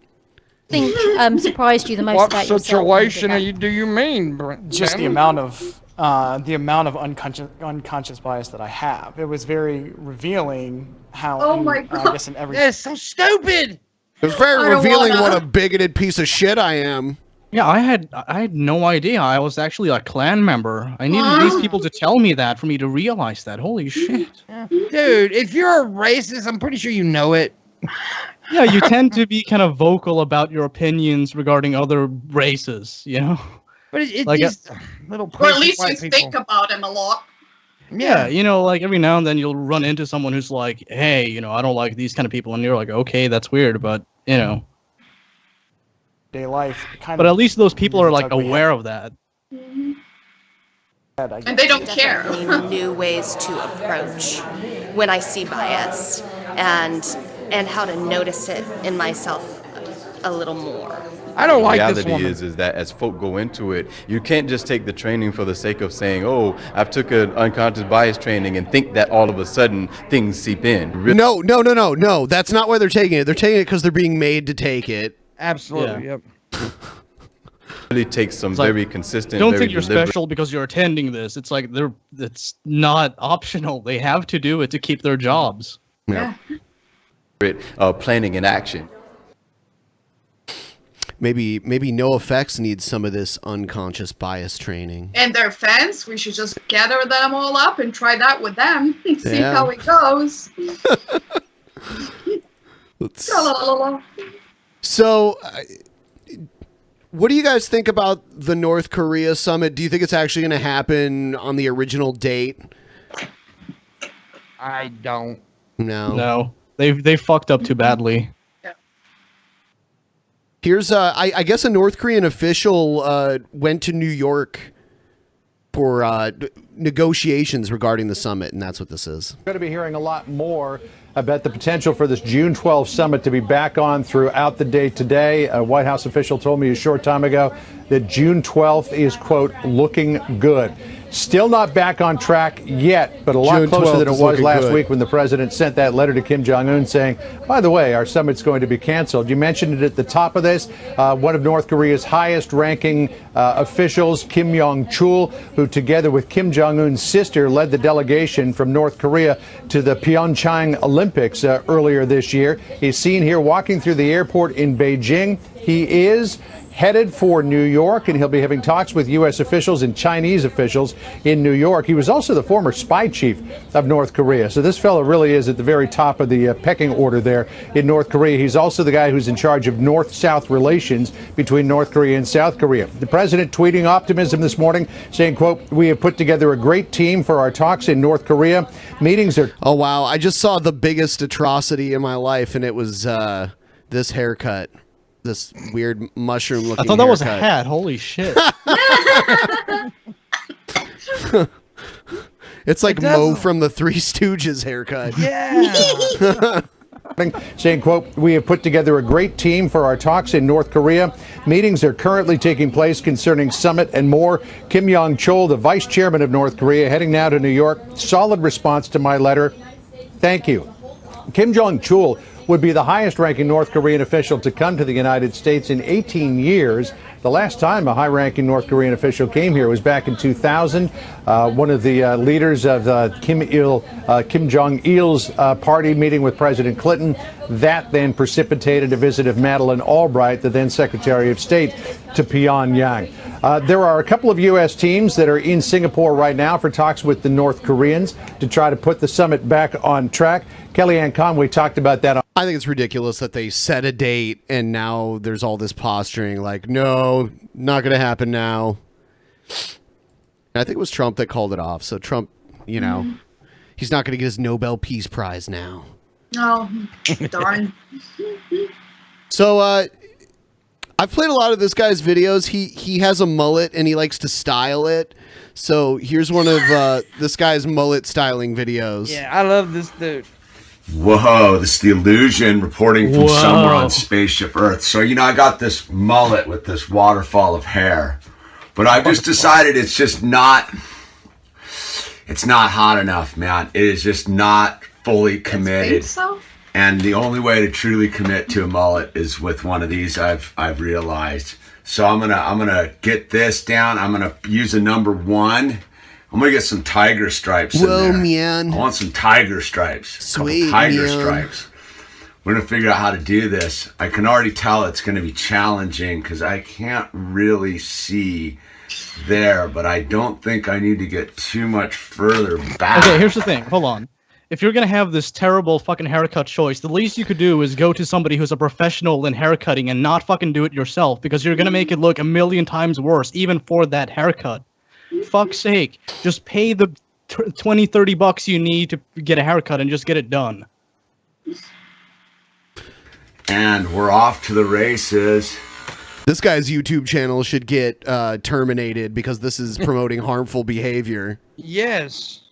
Think surprised you the most about yourself? What situation do you mean, Brent? Just the amount of unconscious bias that I have. It was very revealing how. My God. I guess in every. That's so stupid. It was very revealing what a bigoted piece of shit I am. Yeah, I had no idea. I was actually a Klan member. I needed these people to tell me that for me to realize that. Holy shit. Dude, if you're a racist, I'm pretty sure you know it. Yeah, you tend to be kind of vocal about your opinions regarding other races, But it's just little or at least white you people. think about them a lot. Yeah, every now and then you'll run into someone who's like, hey, I don't like these kind of people. And you're like, okay, that's weird, but, Day life. But at least those people are aware of that. Mm-hmm. And they don't care. New ways to approach when I see bias and how to notice it in myself a little more. I don't like this woman. The woman. reality is that as folk go into it, you can't just take the training for the sake of saying, oh, I've took an unconscious bias training and think that all of a sudden things seep in. No. That's not why they're taking it. They're taking it because they're being made to take it. Absolutely, yep. really takes some very consistent. Don't very think you're deliberate- special because you're attending this. It's like it's not optional. They have to do it to keep their jobs. Yeah. Planning and action. Maybe NOFX needs some of this unconscious bias training. And their fans, we should just gather them all up and try that with them. See Yeah. how it goes. So, what do you guys think about the North Korea summit? Do you think it's actually going to happen on the original date? I don't. No. They fucked up too badly. Here's I guess a North Korean official went to New York for negotiations regarding the summit, and that's what this is. We're going to be hearing a lot more about the potential for this June 12th summit to be back on throughout the day today. A White House official told me a short time ago that June 12th is, quote, looking good. Still not back on track yet, but a lot closer than it was last week when the president sent that letter to Kim Jong-un saying, by the way, our summit's going to be canceled. You mentioned it at the top of this. One of North Korea's highest-ranking officials, Kim Yong-chul, who together with Kim Jong-un's sister led the delegation from North Korea to the Pyeongchang Olympics earlier this year. He's seen here walking through the airport in Beijing. He is headed for New York, and he'll be having talks with U.S. officials and Chinese officials in New York. He was also the former spy chief of North Korea. So this fellow really is at the very top of the pecking order there in North Korea. He's also the guy who's in charge of North-South relations between North Korea and South Korea. The president tweeting optimism this morning, saying, quote, we have put together a great team for our talks in North Korea. Meetings are... Oh, wow. I just saw the biggest atrocity in my life, and it was this haircut. This weird mushroom-looking I thought that was a haircut. hat. Holy shit. It's like Mo from the Three Stooges haircut. Yeah. Saying, quote, we have put together a great team for our talks in North Korea. Meetings are currently taking place concerning summit and more. Kim Yong-chul, the vice chairman of North Korea, heading now to New York. Solid response to my letter. Thank you. Kim Jong-chul would be the highest-ranking North Korean official to come to the United States in 18 years. The last time a high-ranking North Korean official came here was back in 2000. One of the leaders of Kim Jong-il's party meeting with President Clinton. That then precipitated a visit of Madeleine Albright, the then Secretary of State, to Pyongyang. There are a couple of U.S. teams that are in Singapore right now for talks with the North Koreans to try to put the summit back on track. Kellyanne Conway talked about that. I think it's ridiculous that they set a date and now there's all this posturing like, no, not going to happen now. And I think it was Trump that called it off. So Trump, you know, he's not going to get his Nobel Peace Prize now. Oh, darn. So I've played a lot of this guy's videos. He has a mullet and he likes to style it. So here's one of this guy's mullet styling videos. Yeah, I love this dude. Whoa, this is the Illusion reporting from somewhere on Spaceship Earth. So, you know, I got this mullet with this waterfall of hair, but I've just decided it's just not hot enough, man. It is just not fully committed. So? And the only way to truly commit to a mullet is with one of these, I've realized. So I'm gonna get this down. I'm gonna use a number 1. I'm gonna get some tiger stripes in there. Man. I want some tiger stripes. Sweet, tiger man. stripes. We're gonna figure out how to do this. I can already tell it's gonna be challenging because I can't really see there, but I don't think I need to get too much further back. Okay, here's the thing. Hold on. If you're gonna have this terrible fucking haircut choice, the least you could do is go to somebody who's a professional in haircutting and not fucking do it yourself, because you're gonna make it look a million times worse, even for that haircut. Fuck's sake, just pay the $20-30 you need to get a haircut and just get it done. And we're off to the races. This guy's YouTube channel should get terminated because this is promoting harmful behavior. Yes.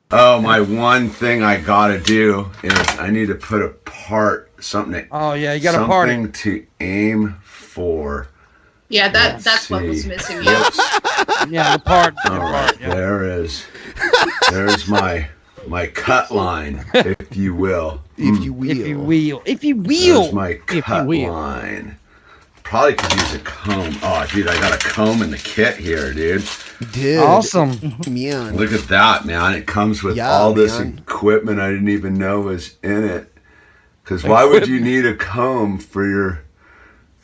Oh, my one thing I gotta do is I need to put a part, something. Oh yeah, you got a part. Something to aim for. Yeah, that's what was missing. Yeah, the part. All right, yeah. There's my cut line, if you will. If you will. If you will. If you will. There's my cut line. probably could use a comb. Oh, dude, I got a comb in the kit here, dude. Dude. Awesome. Man. Look at that, man. It comes with all this equipment I didn't even know was in it. Because why would you need a comb for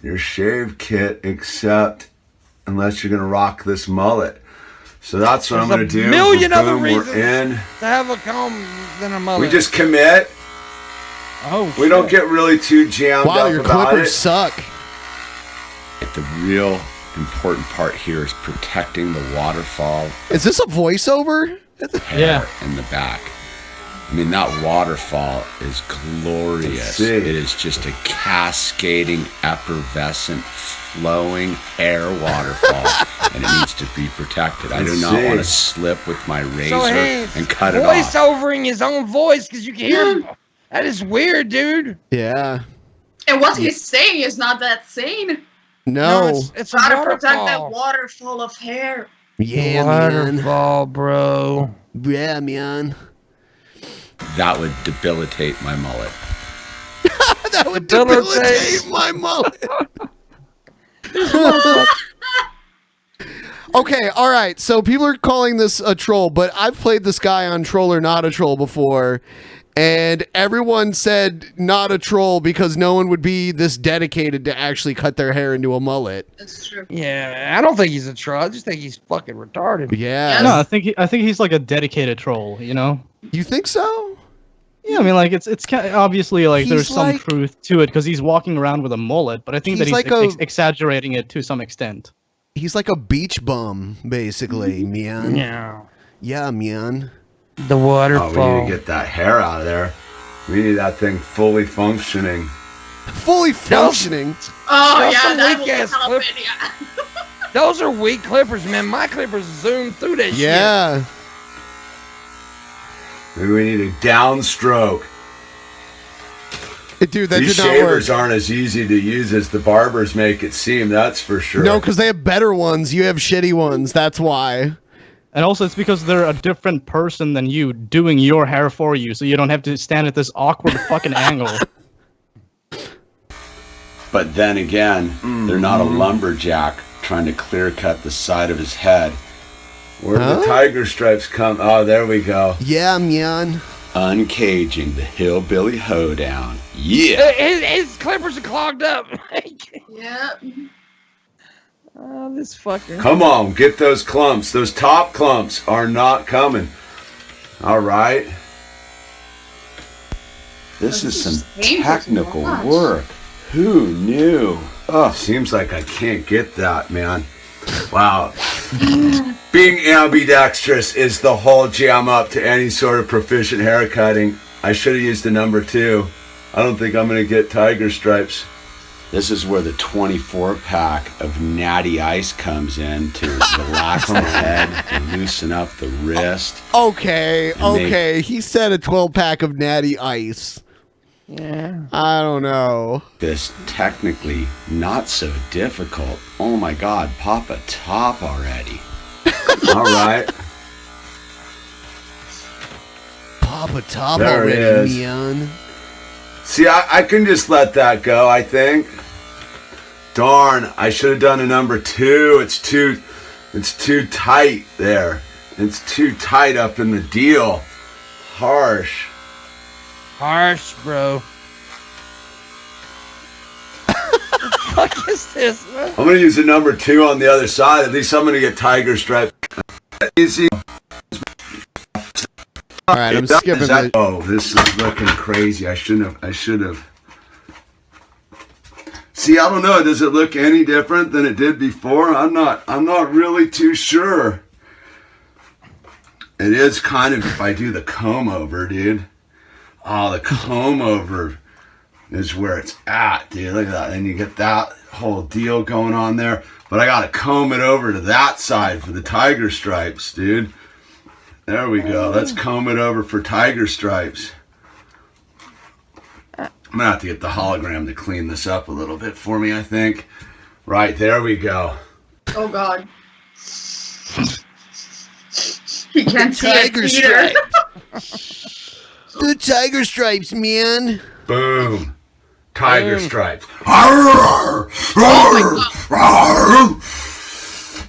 your shave kit except unless you're going to rock this mullet? So that's what I'm going to do. There's a million other Boom, reasons we're in. to have a comb than a mullet. We just commit. Oh, we don't get really too jammed up your about clippers it. suck. The real important part here is protecting the waterfall. Is this a voiceover? Hair in the back. I mean, that waterfall is glorious. It is just a cascading, effervescent, flowing hair waterfall, and it needs to be protected. I do not want to slip with my razor and cut it off. Voice-overing his own voice because you can hear him. That is weird, dude. Yeah. And what he's saying is not that sane. No. It's gotta a protect waterfall. that waterfall of hair. Yeah, waterfall, bro. Yeah, man. That would debilitate my mullet. That would debilitate my mullet. Okay, all right. So people are calling this a troll, but I've played this guy on Troll or Not a Troll before, and everyone said not a troll because no one would be this dedicated to actually cut their hair into a mullet. That's true. Yeah, I don't think he's a troll. I just think he's fucking retarded. Yeah. No, I think he's like a dedicated troll. You know. You think so? Yeah, I mean, like it's kind of obviously like there's He's some like- truth to it because he's walking around with a mullet, but I think that He's he's like exaggerating it to some extent. He's like a beach bum, basically, man. Yeah. Yeah, man. The waterfall. Oh, we need to get that hair out of there. We need that thing fully functioning. Fully functioning? Oh, Those yeah, are that weak will ass help clip- it, yeah. Those are weak clippers, man. My clippers zoom through that shit. Yeah. Maybe we need a downstroke. Dude, that These did not shavers work. aren't as easy to use as the barbers make it seem, that's for sure. No, because they have better ones. You have shitty ones. That's why. And also, it's because they're a different person than you doing your hair for you, so you don't have to stand at this awkward fucking angle. But then again, they're not a lumberjack trying to clear cut the side of his head. Where the tiger stripes come. Oh, there we go. Yeah, man. Uncaging the hillbilly hoedown. Yeah. His clippers are clogged up. Yeah. Oh, this fucker. Come on, get those clumps. Those top clumps are not coming. All right. This is some technical work. Who knew? Oh, seems like I can't get that, man. Wow. Being ambidextrous is the whole jam up to any sort of proficient haircutting. I should have used the number 2. I don't think I'm going to get tiger stripes. This is where the 24-pack of Natty Ice comes in to relax the head, to loosen up the wrist. Okay, And they- okay. He said a 12-pack of Natty Ice. Yeah. I don't know. This technically not so difficult. Oh my God, pop a top already. All right. Pop a top There it already, is. man. See, I can just let that go, I think. Darn, I should have done a number 2. It's too tight there. It's too tight up in the deal. Harsh. Harsh, bro. What the fuck is this, man? I'm going to use the number 2 on the other side. At least I'm going to get tiger stripe. Easy. All right, I'm skipping the... Oh, this is looking crazy. I should have. See, I don't know. Does it look any different than it did before? I'm not really too sure. It is kind of if I do the comb over, dude. Oh, the comb over is where it's at, dude. Look at that. And you get that whole deal going on there. But I got to comb it over to that side for the tiger stripes, dude. There we go. Let's comb it over for tiger stripes. I'm going to have to get the hologram to clean this up a little bit for me, I think. Right, there we go. Oh, God. He can't see it Tiger either. stripe. The tiger stripes, man. Boom. Tiger stripes.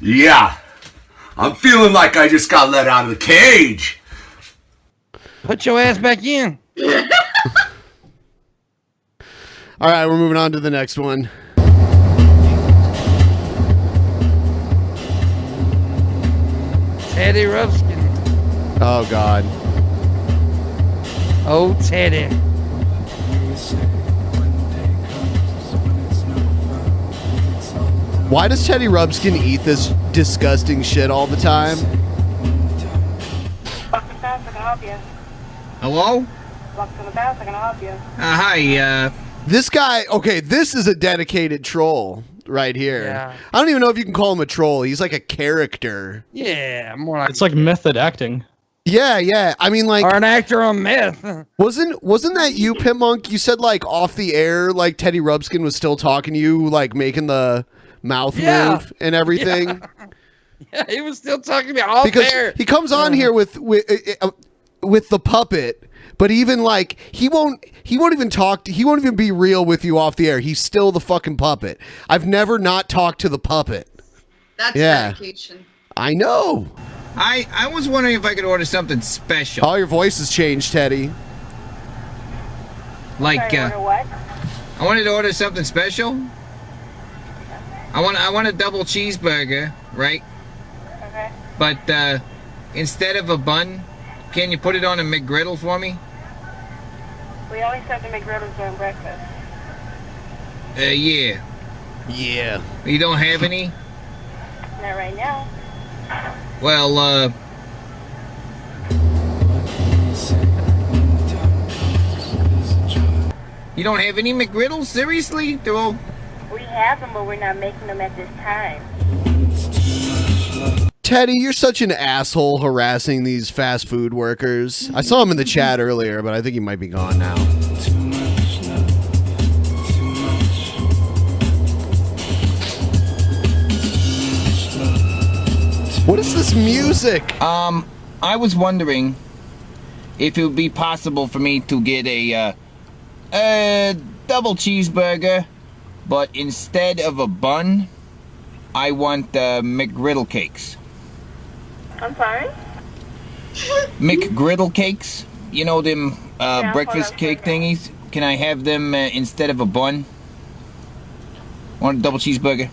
Yeah. I'm feeling like I just got let out of the cage. Put your ass back in. All right, we're moving on to the next one. Teddy Ruxpin. Oh, God. Oh, Teddy. Why does Teddy Ruxpin eat this disgusting shit all the time? Hello? Hi, This guy, okay, this is a dedicated troll right here. Yeah. I don't even know if you can call him a troll. He's like a character. Yeah, more like It's like method acting. Yeah. I mean, like, or an actor on meth. wasn't that you, Pimp Monk? You said like off the air, like Teddy Ruxpin was still talking to you, like making the mouth move and everything. Yeah, he was still talking to me off Because air. he comes on here with the puppet, but even like he won't even talk. He won't even be real with you off the air. He's still the fucking puppet. I've never not talked to the puppet. That's dedication. I know. I was wondering if I could order something special. Oh, your voice has changed, Teddy. Like, what? I wanted to order something special. I want a double cheeseburger, right? Okay. But instead of a bun, can you put it on a McGriddle for me? We always have to make McGriddles during breakfast. Yeah. Yeah. You don't have any? Not right now. Well, you don't have any McGriddles? Seriously? They're all... We have them, but we're not making them at this time. Teddy, you're such an asshole harassing these fast food workers. I saw him in the chat earlier, but I think he might be gone now. What is this music? I was wondering if it would be possible for me to get a double cheeseburger, but instead of a bun, I want McGriddle cakes. I'm sorry? McGriddle cakes? You know them Yeah, breakfast cake thingies? Can I have them instead of a bun? Want a double cheeseburger?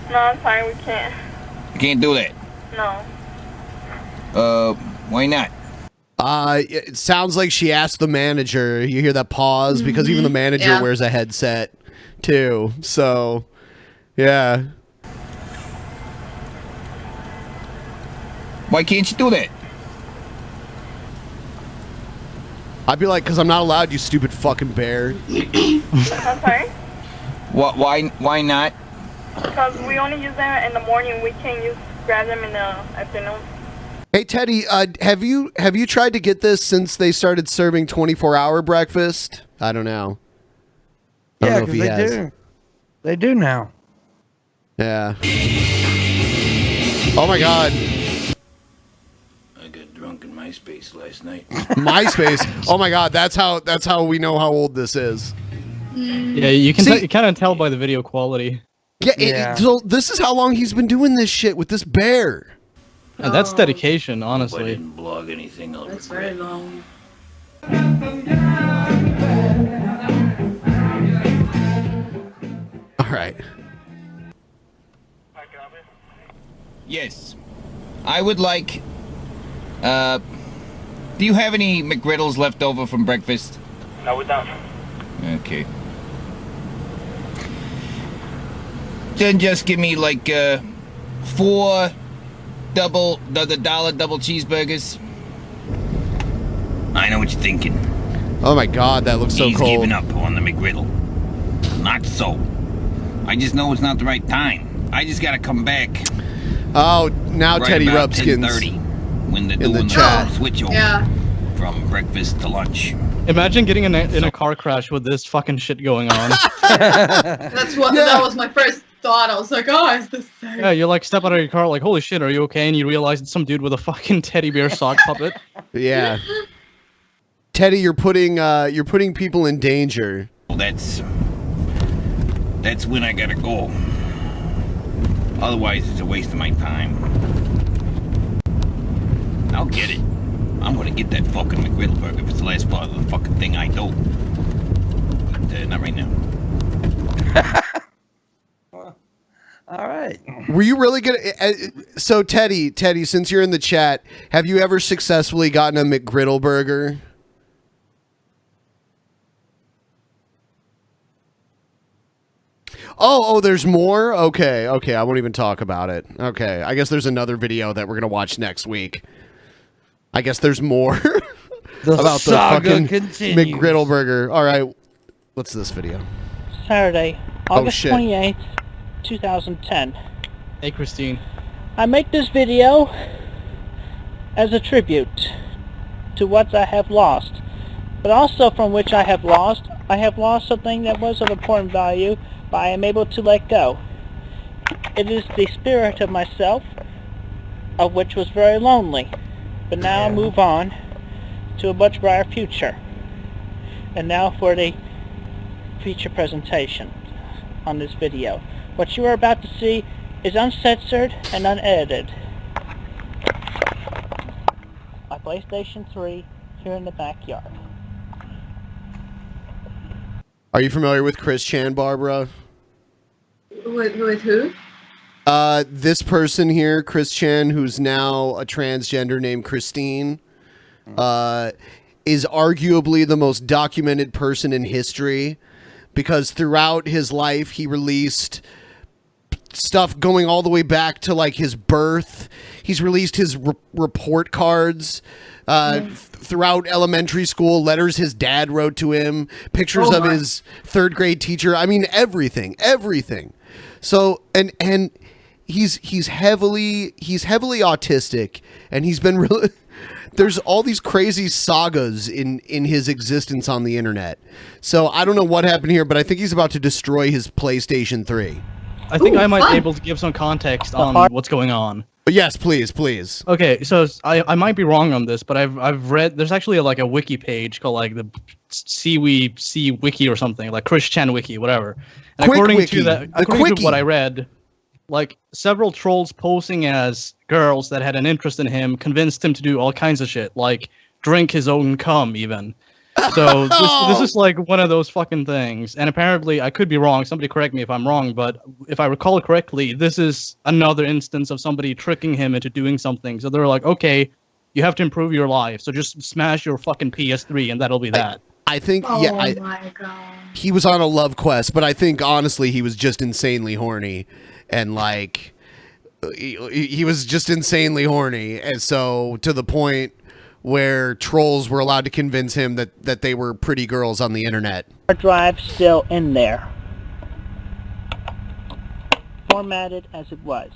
No, I'm sorry, we can't. I can't do that. No. Why not? It sounds like she asked the manager. You hear that pause? Because even the manager wears a headset, too. So, yeah. Why can't you do that? I'd be like, because I'm not allowed, you stupid fucking bear. I'm sorry? Why not? Because we only use them in the morning. We can't grab them in the afternoon. Hey Teddy, have you tried to get this since they started serving 24-hour breakfast? I don't know. I Yeah, don't know if because he they has. do. They do now. Yeah. Oh my God. I got drunk in MySpace last night. MySpace. Oh my God. That's how we know how old this is. Yeah, you can you kind of tell by the video quality. Yeah. So this is how long he's been doing this shit with this bear. Yeah, that's dedication, honestly. I didn't blog anything. That's very long. All right. Yes. I would like... do you have any McGriddles left over from breakfast? No, we don't. Okay. Then just give me like 4 the dollar double cheeseburgers. I know what you're thinking. Oh my God, that looks so He's cold. giving up on the McGriddle. Not so. I just know it's not the right time. I just gotta come back. Oh, now right Teddy about Ruxpin's 10:30 when they're in the doing chat. switch over Yeah. from breakfast to lunch. Imagine getting in a car crash with this fucking shit going on. That's what that was my first thought. I was like, oh, is this safe? Yeah, you like step out of your car like, holy shit, are you okay? And you realize it's some dude with a fucking teddy bear sock puppet. Yeah. Teddy, you're putting people in danger. Well, that's when I gotta go. Otherwise, it's a waste of my time. I'll get it. I'm gonna get that fucking McGriddle burger if it's the last part of the fucking thing I do. But not right now. All right. Were you really gonna? So Teddy, since you're in the chat, have you ever successfully gotten a McGriddle burger? Oh, there's more? Okay, I won't even talk about it. Okay, I guess there's another video that we're going to watch next week. I guess there's more about the fucking McGriddle burger. All right, what's this video? Saturday, August 28th, 2010. Hey, Christine. I make this video as a tribute to what I have lost, but also from which I have lost something that was of important value, but I am able to let go. It is the spirit of myself, of which was very lonely, but now I move on to a much brighter future. And now for the feature presentation on this video. What you are about to see is uncensored and unedited. My PlayStation 3 here in the backyard. Are you familiar with Chris Chan, Barbara? With who? This person here, Chris Chan, who's now a transgender named Christine, is arguably the most documented person in history, because throughout his life he released stuff going all the way back to like his birth. He's released his report cards throughout elementary school, letters his dad wrote to him, pictures of his third grade teacher. I mean, everything. So, and he's heavily autistic, and he's been really, there's all these crazy sagas in his existence on the internet. So I don't know what happened here, but I think he's about to destroy his PlayStation 3. I think I might be able to give some context on what's going on. Yes, please. Okay, so I might be wrong on this, but I've read there's actually like a wiki page called like the C Wiki or something, like Chris Chan Wiki, whatever. And according to what I read, like several trolls posing as girls that had an interest in him convinced him to do all kinds of shit, like drink his own cum even. So this is like one of those fucking things. And apparently, I could be wrong. Somebody correct me if I'm wrong. But if I recall correctly, this is another instance of somebody tricking him into doing something. So they're like, okay, you have to improve your life. So just smash your fucking PS3 and that'll be that. I think, my God. He was on a love quest, but I think honestly he was just insanely horny, and like he was just insanely horny, and so to the point where trolls were allowed to convince him that they were pretty girls on the internet. Hard drive still in there, formatted as it was.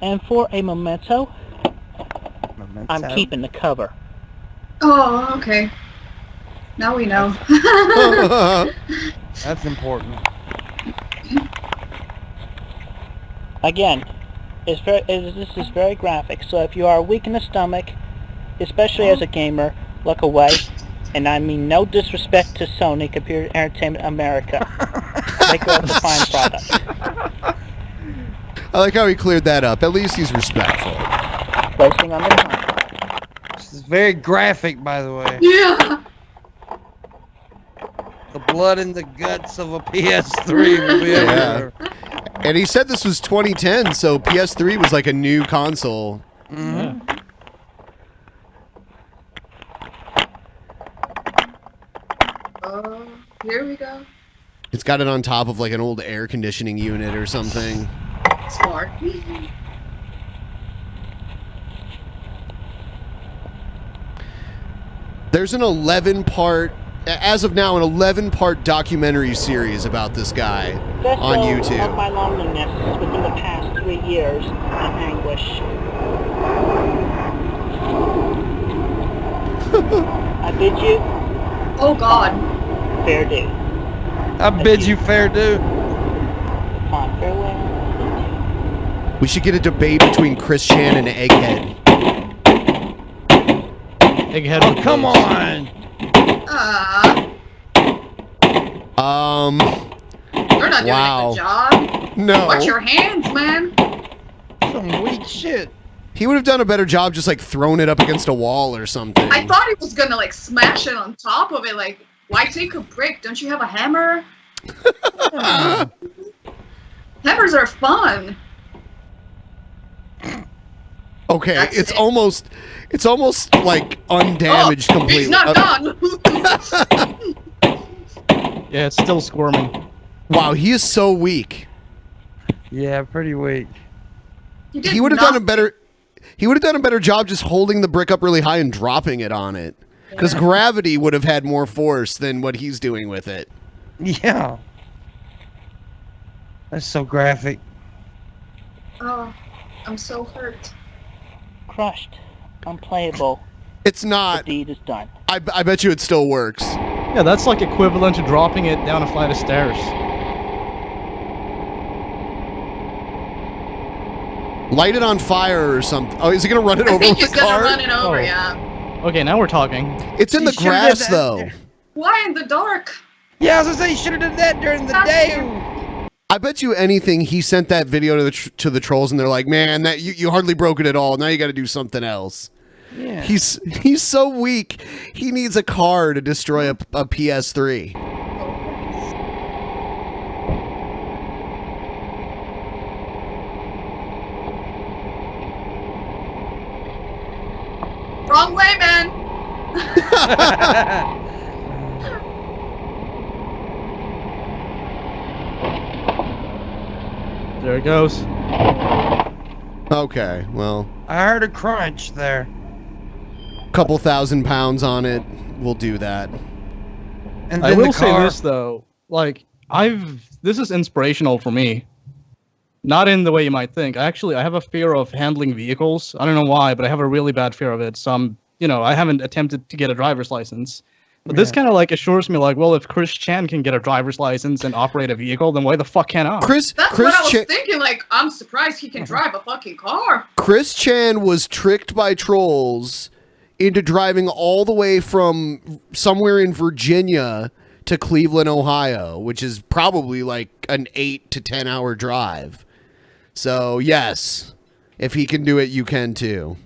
And for a memento. I'm keeping the cover. Oh, okay. Now we know. That's important. Again, this is very graphic, so if you are weak in the stomach, especially as a gamer, look away. And I mean no disrespect to Sony Computer Entertainment America. They go with a fine product. I like how he cleared that up. At least he's respectful. Placing on the time. This is very graphic, by the way. Yeah. The blood and the guts of a PS3 will be everywhere. And he said this was 2010, so PS3 was like a new console. Mm-hmm. Here we go. It's got it on top of like an old air conditioning unit or something. Smart. There's an 11-part, as of now, an 11-part documentary series about this guy on YouTube. Of my loneliness within the past 3 years of anguish. I bid you. Oh God. Fair due. I bid you fair due. Upon farewell. We should get a debate between Chris Chan and Egghead. Egghead. Oh, come on. You're not doing a good job. No. Watch your hands, man. Some weak shit. He would have done a better job just like throwing it up against a wall or something. I thought he was gonna like smash it on top of it. Like, why take a brick? Don't you have a hammer? Hammers are fun. Okay, it's almost like undamaged completely. He's not done. Yeah, it's still squirming. Wow, he is so weak. Yeah, pretty weak. He would have done a better. He would have done a better job just holding the brick up really high and dropping it on it, because gravity would have had more force than what he's doing with it. Yeah. That's so graphic. Oh, I'm so hurt. Crushed. Unplayable. It's not. The deed is done. I bet you it still works. Yeah, that's like equivalent to dropping it down a flight of stairs. Light it on fire or something. Oh, is he gonna run it I over think with he's the car? gonna run it over, yeah. Okay, now we're talking. It's in the grass though. Why in the dark? Yeah, I was gonna say you should have done that during the day. I bet you anything he sent that video to the trolls and they're like, man, that you hardly broke it at all. Now you got to do something else. Yeah. He's so weak. He needs a car to destroy a PS3. Wrong way, man. There it goes. Okay, well. I heard a crunch there. Couple £1,000 on it. We'll do that. And I then will the say car. this though, like this is inspirational for me. Not in the way you might think. I have a fear of handling vehicles. I don't know why, but I have a really bad fear of it. So I haven't attempted to get a driver's license. But this kind of like assures me like, well, if Chris Chan can get a driver's license and operate a vehicle, then why the fuck can't I? Chris what I was thinking. Like, I'm surprised he can drive a fucking car. Chris Chan was tricked by trolls into driving all the way from somewhere in Virginia to Cleveland, Ohio, which is probably like an 8 to 10 hour drive. So yes, if he can do it, you can too.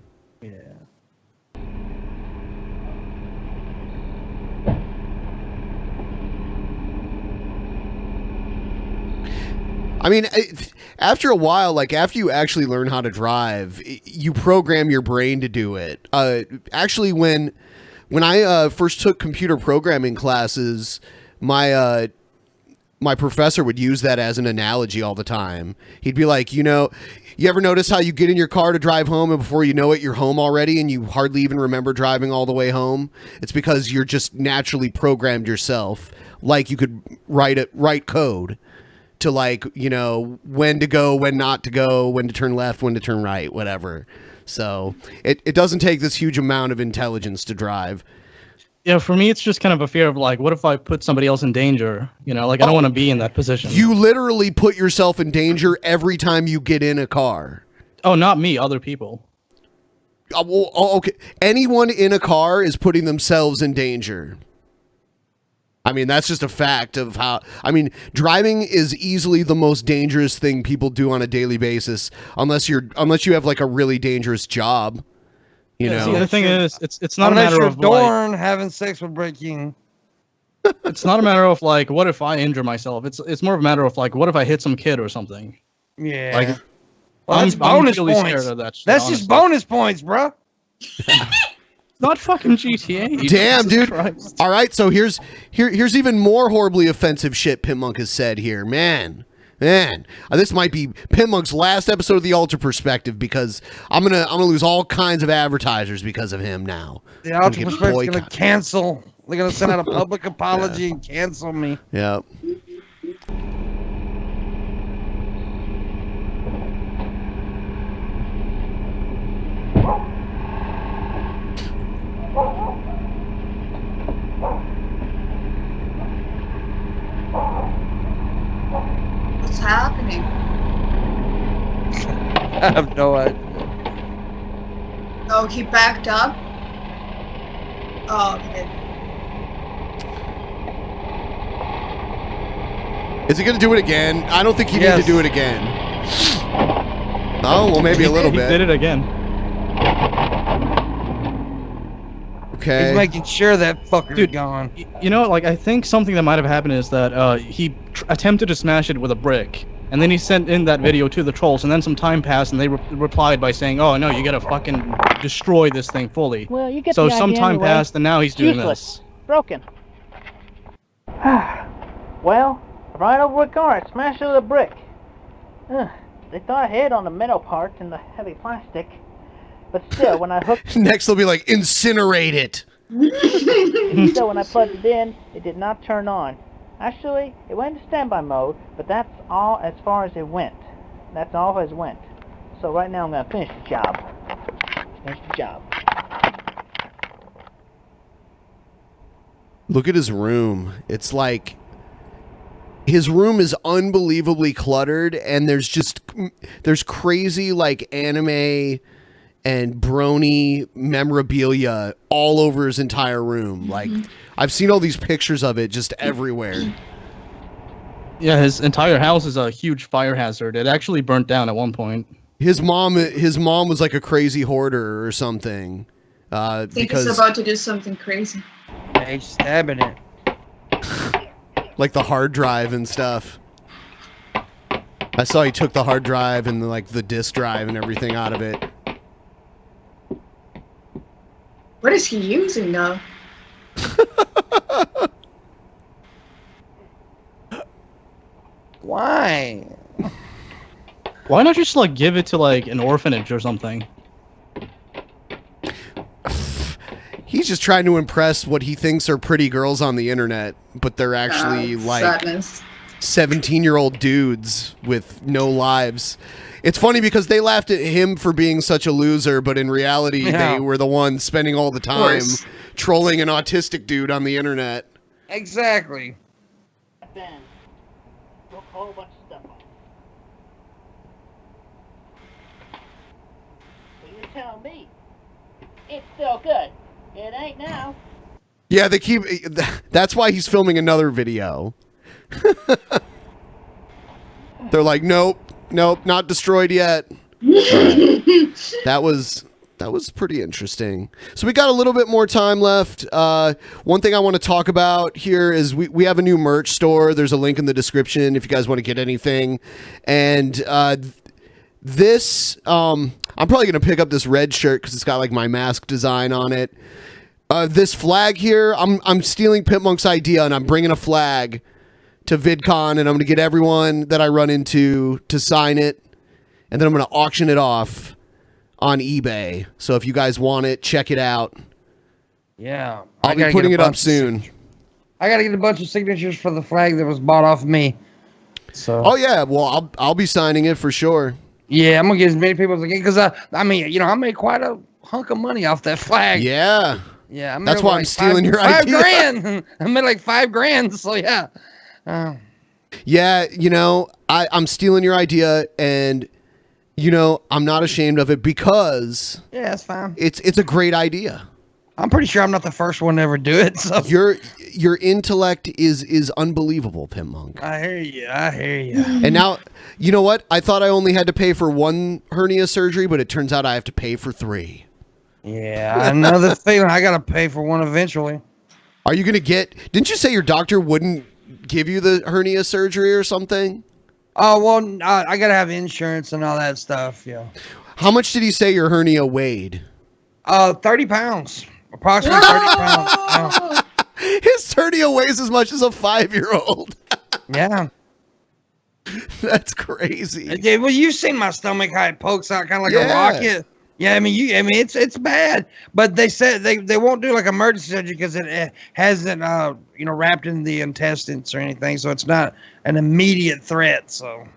I mean, after a while, like after you actually learn how to drive, you program your brain to do it. Actually, when I first took computer programming classes, my professor would use that as an analogy all the time. He'd be like, you ever notice how you get in your car to drive home and before you know it, you're home already and you hardly even remember driving all the way home? It's because you're just naturally programmed yourself. Like you could write code to when to go, when not to go, when to turn left, when to turn right, whatever. So it doesn't take this huge amount of intelligence to drive. Yeah, for me, it's just kind of a fear of like, what if I put somebody else in danger? I don't want to be in that position. You literally put yourself in danger every time you get in a car. Oh, not me, other people. Okay. Anyone in a car is putting themselves in danger. I mean, that's just a fact of how. I mean, driving is easily the most dangerous thing people do on a daily basis, unless you have like a really dangerous job. See, the thing is, it's not Unless a matter you're of Dorn having sex with breaking. It's not a matter of like, what if I injure myself? It's more of a matter of like, what if I hit some kid or something? Yeah. Like, well, that's bonus really points. scared of that shit, That's honestly. just bonus points, bro. Not fucking GTA. Damn, Jesus dude. Christ. All right, so here's even more horribly offensive shit Pimp Monk has said here. Man, this might be Pimp Monk's last episode of the Alter Perspective because I'm gonna lose all kinds of advertisers because of him now. The Alter Perspective is gonna cancel. They're gonna send out a public apology and cancel me. Yep. What's happening? I have no idea. Oh, he backed up? Oh, man. Is he going to do it again? I don't think he needs to do it again. Oh, well, maybe a little bit. He did it again. Okay. He's making sure that fucker's gone. You know, like, I think something that might have happened is that he attempted to smash it with a brick, and then he sent in that video to the trolls, and then some time passed, and they replied by saying, "Oh no, you gotta fucking destroy this thing fully." Well, you get so the some idea time anyway. passed, and now he's doing Useless. this. Broken. Well, right over a car, I smashed it with a brick. They thought I hit on the metal parts and the heavy plastic, but still, when I hooked... Next they'll be like, incinerate it. Still, when I plugged it in, it did not turn on. Actually, it went into standby mode, but that's all as far as it went. That's all as went. So right now I'm going to finish the job. Finish the job. Look at his room. It's like... His room is unbelievably cluttered, and there's crazy like anime and brony memorabilia all over his entire room. Like, I've seen all these pictures of it just everywhere. Yeah, his entire house is a huge fire hazard. It actually burnt down at one point. His mom was like a crazy hoarder or something. I think he's about to do something crazy. Yeah, he's stabbing it. Like the hard drive and stuff. I saw he took the hard drive and like the disk drive and everything out of it. What is he using now? Why? Why not just like give it to like an orphanage or something? He's just trying to impress what he thinks are pretty girls on the internet, but they're actually like Sadness. 17-year-old dudes with no lives. It's funny because they laughed at him for being such a loser, but in reality, they were the ones spending all the time trolling an autistic dude on the internet. Exactly. Ben, broke a whole bunch of stuff off. But you tell me, it's still good. It ain't now. Yeah, they keep... That's why he's filming another video. They're like, nope, not destroyed yet. That was pretty interesting. So we got a little bit more time left. One thing I want to talk about here is we have a new merch store. There's a link in the description if you guys want to get anything. And this, I'm probably going to pick up this red shirt because it's got like my mask design on it. This flag here, I'm stealing Pitmonk's idea and I'm bringing a flag to VidCon, and I'm going to get everyone that I run into to sign it, and then I'm going to auction it off on eBay. So if you guys want it, check it out. Yeah. I'll be putting it up soon. I got to get a bunch of signatures for the flag that was bought off me. So. Oh yeah, well I'll be signing it for sure. Yeah, I'm gonna get as many people as I can because I mean, I made quite a hunk of money off that flag. Yeah. Yeah, I made that's why I'm stealing your idea. $5,000. I made like $5,000. So yeah. Yeah, I'm stealing your idea, and I'm not ashamed of it because yeah, that's fine. It's a great idea. I'm pretty sure I'm not the first one to ever do it. So your intellect is unbelievable, Pitmonk. I hear you. And now, you know what? I thought I only had to pay for one hernia surgery, but it turns out I have to pay for 3. Yeah, another feeling. I gotta pay for one eventually. Are you gonna get? Didn't you say your doctor wouldn't give you the hernia surgery or something? Oh well, I gotta have insurance and all that stuff. Yeah. How much did he say your hernia weighed? 30 pounds, approximately 30 pounds. His hernia weighs as much as a 5-year-old. Yeah. That's crazy. Yeah, well, you've seen my stomach how it pokes out, kind of like a rocket. Yeah, I mean, it's bad, but they said they won't do like emergency surgery because it hasn't wrapped in the intestines or anything, so it's not an immediate threat. So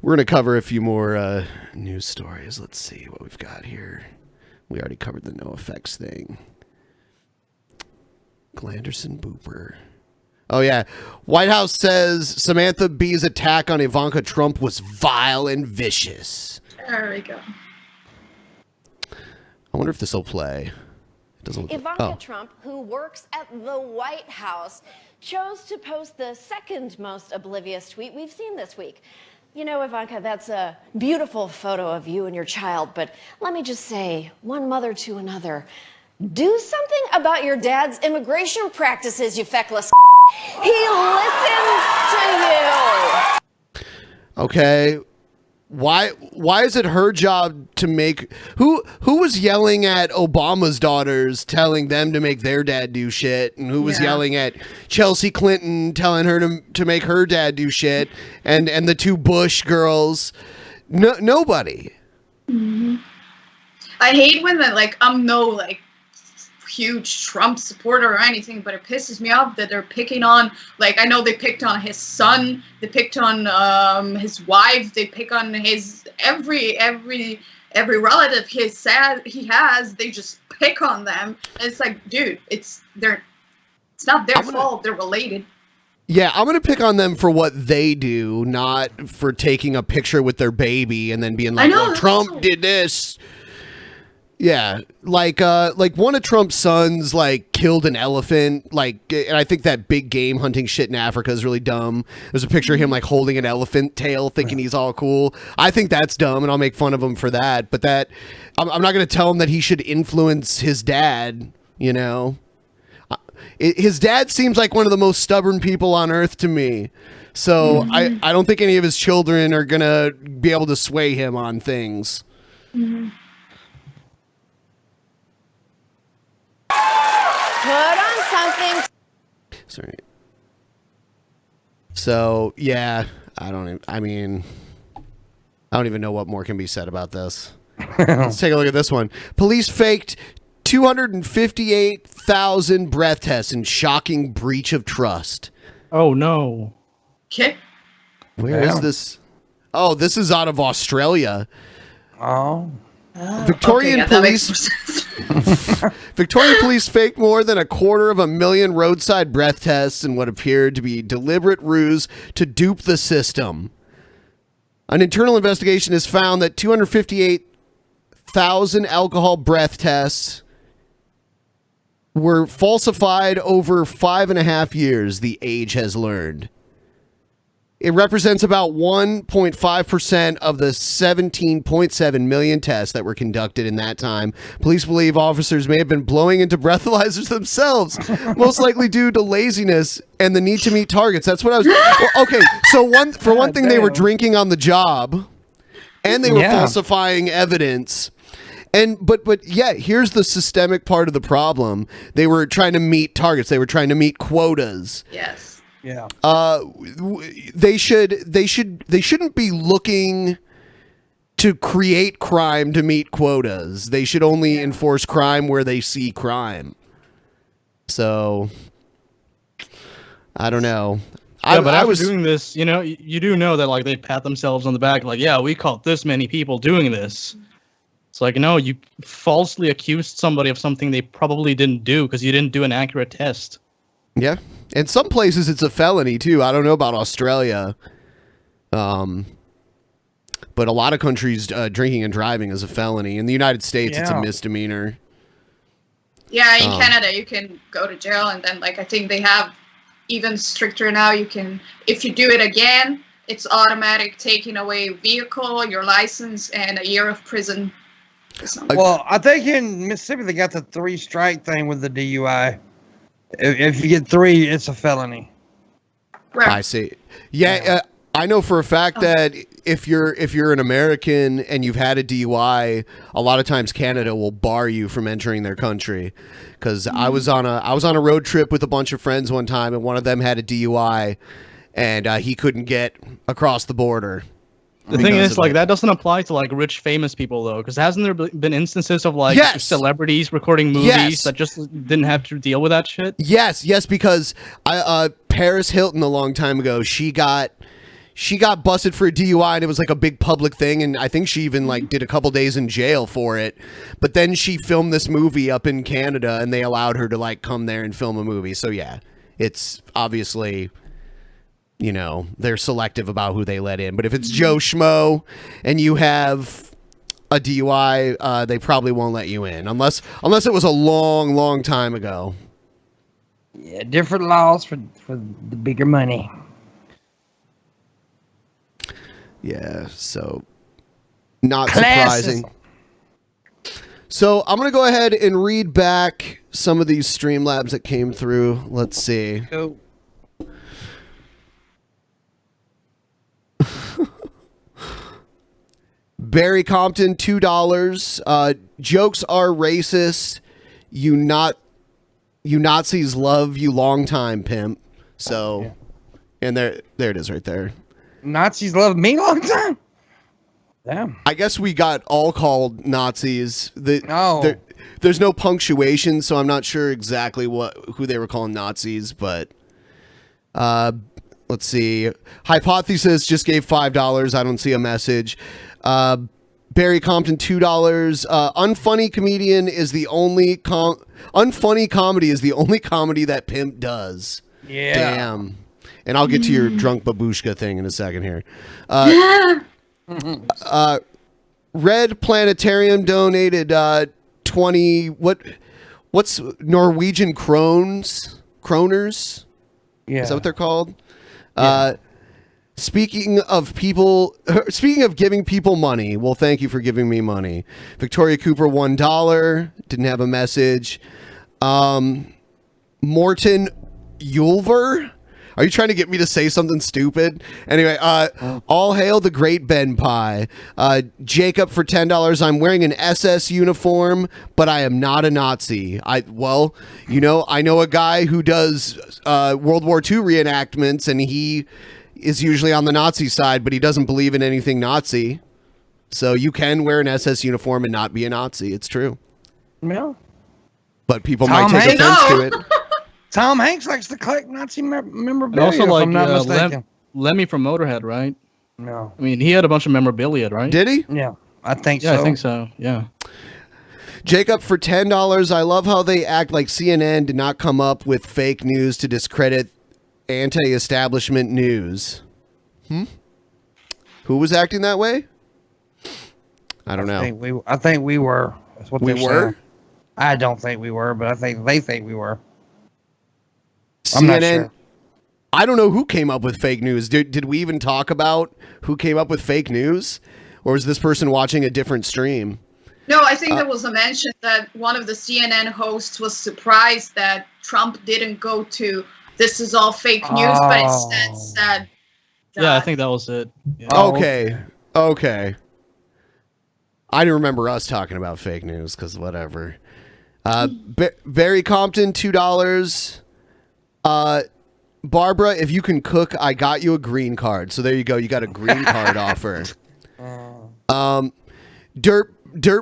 we're gonna cover a few more news stories. Let's see what we've got here. We already covered the NOFX thing. Glanderson Booper. Oh, yeah. White House says Samantha Bee's attack on Ivanka Trump was vile and vicious. There we go. I wonder if this will play. It doesn't. Ivanka Trump, who works at the White House, chose to post the second most oblivious tweet we've seen this week. You know, Ivanka, that's a beautiful photo of you and your child, but let me just say, one mother to another, do something about your dad's immigration practices, you feckless. He listens to you. Okay. Why is it her job to make who was yelling at Obama's daughters telling them to make their dad do shit, and who was yelling at Chelsea Clinton telling her to make her dad do shit, and the two Bush girls? Nobody. Mm-hmm. I hate when I'm no huge Trump supporter or anything, but it pisses me off that they're picking on, I know they picked on his son, they picked on his wife, they pick on his every relative he has, they just pick on them. And it's like, dude, it's not their fault, they're related. Yeah, I'm going to pick on them for what they do, not for taking a picture with their baby and then being like, well, Trump did this. Yeah, like one of Trump's sons killed an elephant, and I think that big game hunting shit in Africa is really dumb. There's a picture of him holding an elephant tail, thinking he's all cool. I think that's dumb, and I'll make fun of him for that. But I'm not going to tell him that he should influence his dad. You know, his dad seems like one of the most stubborn people on earth to me. So I don't think any of his children are gonna be able to sway him on things. Mm-hmm. Put on something. Sorry. So yeah, I don't even know what more can be said about this. Let's take a look at this one. Police faked 258,000 breath tests in shocking breach of trust. Oh no. Okay. Where is this? Oh, this is out of Australia. Oh. Victorian police. Victorian police faked more than 250,000 roadside breath tests in what appeared to be deliberate ruse to dupe the system. An internal investigation has found that 258,000 alcohol breath tests were falsified over 5.5 years, the Age has learned. It represents about 1.5% of the 17.7 million tests that were conducted in that time. Police believe officers may have been blowing into breathalyzers themselves, most likely due to laziness and the need to meet targets. That's what I was... Well, okay, so one thing, they were drinking on the job, and they were falsifying evidence. But yeah, here's the systemic part of the problem. They were trying to meet targets. They were trying to meet quotas. Yes. Yeah. They shouldn't be looking to create crime to meet quotas. They should only enforce crime where they see crime. So I don't know. Yeah, but I was doing this, you do know that they pat themselves on the back, yeah, we caught this many people doing this. It's no, you falsely accused somebody of something they probably didn't do because you didn't do an accurate test. Yeah. In some places, it's a felony, too. I don't know about Australia. But a lot of countries, drinking and driving is a felony. In the United States, it's a misdemeanor. Yeah, in Canada, you can go to jail. And then, I think they have even stricter now. You can, if you do it again, it's automatic taking away vehicle, your license, and a year of prison. Well, I think in Mississippi, they got the 3-strike thing with the DUI. If you get 3, it's a felony. Right. I see. Yeah, I know for a fact that if you're an American and you've had a DUI, a lot of times Canada will bar you from entering their country. Because I was on a road trip with a bunch of friends one time, and one of them had a DUI, and he couldn't get across the border. The thing is, that doesn't apply to rich famous people though, because hasn't there been instances of celebrities recording movies that just didn't have to deal with that shit? Yes, because Paris Hilton a long time ago, she got busted for a DUI, and it was a big public thing, and I think she even did a couple days in jail for it. But then she filmed this movie up in Canada, and they allowed her to come there and film a movie. So yeah, it's obviously, they're selective about who they let in. But if it's Joe Schmo and you have a DUI, they probably won't let you in unless it was a long time ago. Yeah, different laws for the bigger money. Yeah, so not surprising. So I'm going to go ahead and read back some of these Streamlabs that came through. Let's see. Go. Barry Compton, $2. Jokes are racist. You Nazis love you long time, pimp. So, and there it is right there. Nazis love me long time? Damn. I guess we got all called Nazis. There's no punctuation, so I'm not sure exactly who they were calling Nazis, but let's see. Hypothesis just gave $5. I don't see a message. Barry Compton, $2. Unfunny comedian is the only unfunny comedy is the only comedy that Pimp does. Yeah. Damn. And I'll get to your drunk babushka thing in a second here. Red Planetarium donated 20. What's Norwegian kroners? Yeah. Is that what they're called? Yeah. Speaking of giving people money, well, thank you for giving me money. Victoria Cooper, $1. Didn't have a message. Morton Yulver. Are you trying to get me to say something stupid? Anyway, all hail the great Benpai. Jacob for $10. I'm wearing an SS uniform, but I am not a Nazi. I know a guy who does World War II reenactments, and he is usually on the Nazi side, but he doesn't believe in anything Nazi. So you can wear an SS uniform and not be a Nazi. It's true. No. But people might take offense to it. Tom Hanks likes to collect Nazi memorabilia. And also, if like I'm not mistaken. Lemmy from Motorhead, right? No. I mean, he had a bunch of memorabilia, right? Did he? Yeah, I think so. Yeah, I think so. Yeah. Jacob for $10. I love how they act like CNN did not come up with fake news to discredit anti-establishment news. Who was acting that way? I don't know. I think we were. That's what we were. Saying. I don't think we were, but I think they think we were. CNN, I'm not sure. I don't know who came up with fake news. Did we even talk about who came up with fake news? Or is this person watching a different stream? No, I think there was a mention that one of the CNN hosts was surprised that Trump didn't go to "This is all fake news," but instead said. Yeah, I think that was it. Yeah. Okay. I didn't remember us talking about fake news because whatever. Barry Compton, $2. Barbara, if you can cook, I got you a green card. So there you go. You got a green card offer. Dirt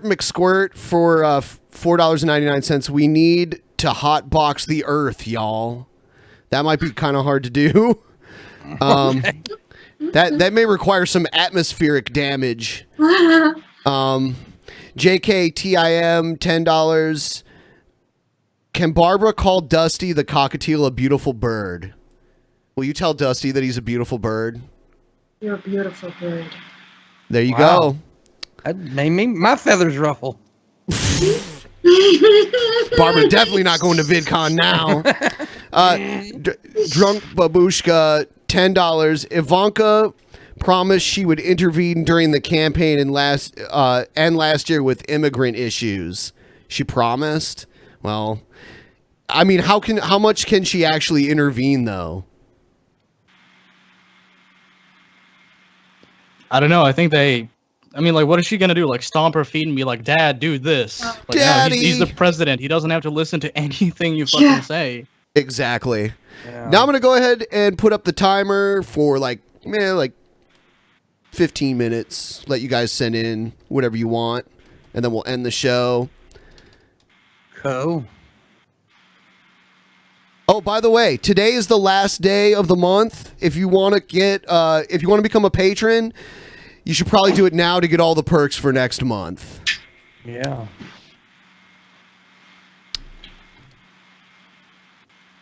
McSquirt for $4.99. We need to hotbox the earth, y'all. That might be kind of hard to do. That may require some atmospheric damage. JKTIM, $10. Can Barbara call Dusty the cockatiel a beautiful bird? Will you tell Dusty that he's a beautiful bird? You're a beautiful bird. There you go. That made my feathers ruffle. Barbara definitely not going to VidCon now. Drunk Babushka, $10. Ivanka promised she would intervene during the campaign and last year with immigrant issues. She promised. Well, I mean, how much can she actually intervene though? I don't know. I think what is she gonna do? Like stomp her feet and be like, "Dad, do this." Like, Daddy! No, he's the president. He doesn't have to listen to anything you fucking say. Exactly. Yeah. Now I'm gonna go ahead and put up the timer for like 15 minutes. Let you guys send in whatever you want, and then we'll end the show. Cool. Oh, by the way, today is the last day of the month. If you want to become a patron, you should probably do it now to get all the perks for next month. Yeah.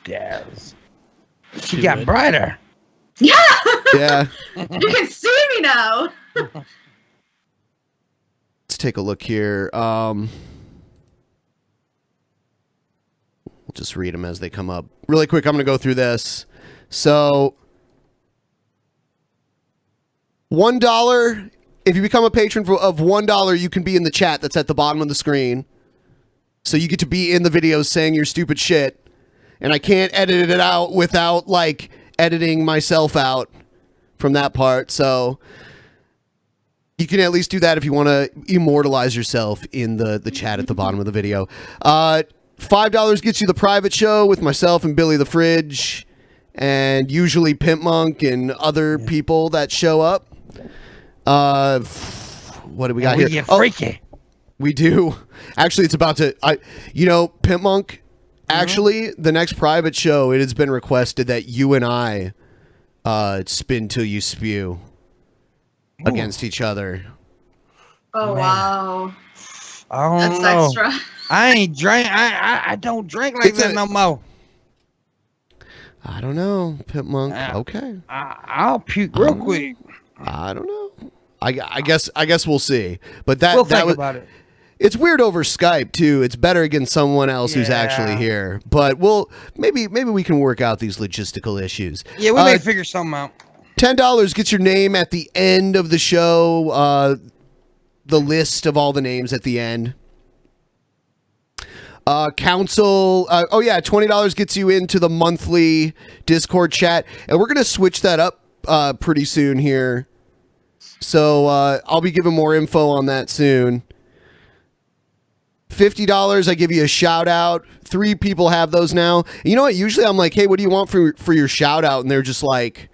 Yes. She got brighter. Yeah. Yeah. You can see me now. Let's take a look here. We'll just read them as they come up. Really quick, I'm going to go through this. So, $1, if you become a patron of $1, you can be in the chat that's at the bottom of the screen. So you get to be in the videos saying your stupid shit. And I can't edit it out without, like, editing myself out from that part. So you can at least do that if you want to immortalize yourself in the chat at the bottom of the video. $5 gets you the private show with myself and Billy the Fridge, and usually Pimp Monk and other people that show up. What do we got here? We get freaky. We do. Actually, it's about to. Pimp Monk. Actually, the next private show, it has been requested that you and I spin till you spew against each other. Oh, wow. That's extra. I ain't drink. I don't drink like that no more. I don't know, Pimp Monk. Okay. I'll puke real quick. I don't know. I guess we'll see. But that We'll that think was, about it. It's weird over Skype too. It's better against someone else who's actually here. But maybe we can work out these logistical issues. Yeah, we may figure something out. $10 gets your name at the end of the show. The list of all the names at the end. Council. $20 gets you into the monthly Discord chat, and we're gonna switch that up pretty soon here. So I'll be giving more info on that soon. $50, I give you a shout out. 3 people have those now. And you know what? Usually I'm like, hey, what do you want for your shout out? And they're just like,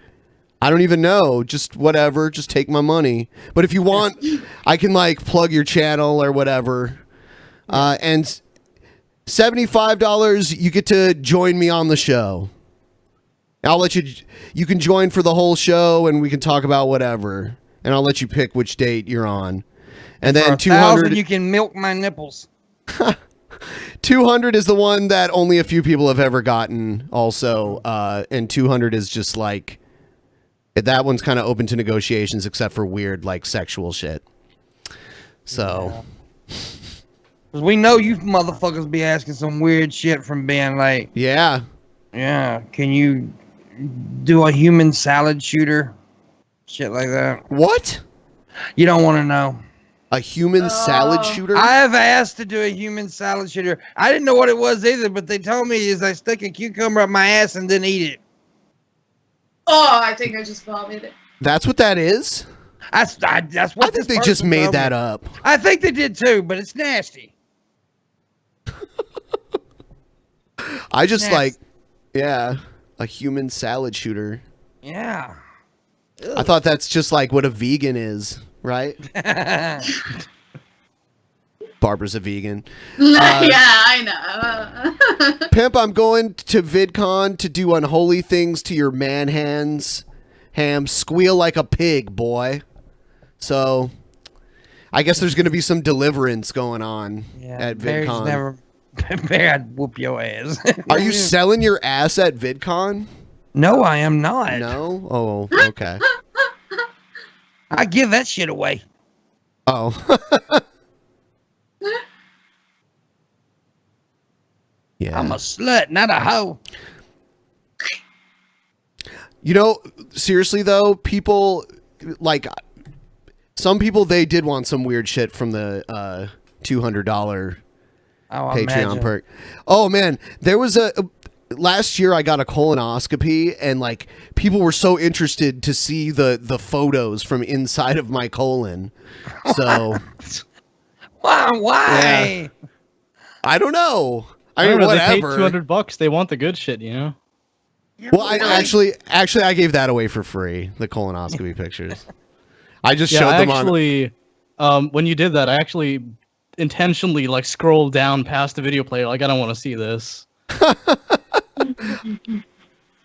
I don't even know. Just whatever. Just take my money. But if you want, I can like plug your channel or whatever. And $75, you get to join me on the show. I'll let you can join for the whole show and we can talk about whatever. And I'll let you pick which date you're on. And then $200, you can milk my nipples. $200 is the one that only a few people have ever gotten also. And $200 is just like, that one's kind of open to negotiations except for weird like sexual shit. So. Because we know you motherfuckers be asking some weird shit from being like. Yeah. Yeah. Can you do a human salad shooter? Shit like that. What? You don't want to know. A human salad shooter? I have asked to do a human salad shooter. I didn't know what it was either, but they told me is I stuck a cucumber up my ass and didn't eat it. Oh, I think I just vomited. That's what that is? That's what I think they just made that up. I think they did too, but it's nasty. I just like, yeah, a human salad shooter. Yeah. I thought that's just like what a vegan is, right? Barbara's a vegan. Yeah, I know. Pimp, I'm going to VidCon to do unholy things to your man hands. Ham, squeal like a pig, boy. So, I guess there's going to be some deliverance going on at VidCon. Bear, I'd whoop your ass. Are you selling your ass at VidCon? No, I am not. No? Oh, okay. I give that shit away. Oh. Yeah. I'm a slut, not a hoe. You know, seriously though, people like some people they did want some weird shit from the $200 Patreon perk. Oh man, there was last year I got a colonoscopy and like people were so interested to see the photos from inside of my colon. So why? Yeah. I don't know. I mean, whatever. They paid $200. They want the good shit, you know. Well, I actually I gave that away for free. The colonoscopy pictures. I just showed them on. When you did that, I actually intentionally like scrolled down past the video player. Like I don't want to see this.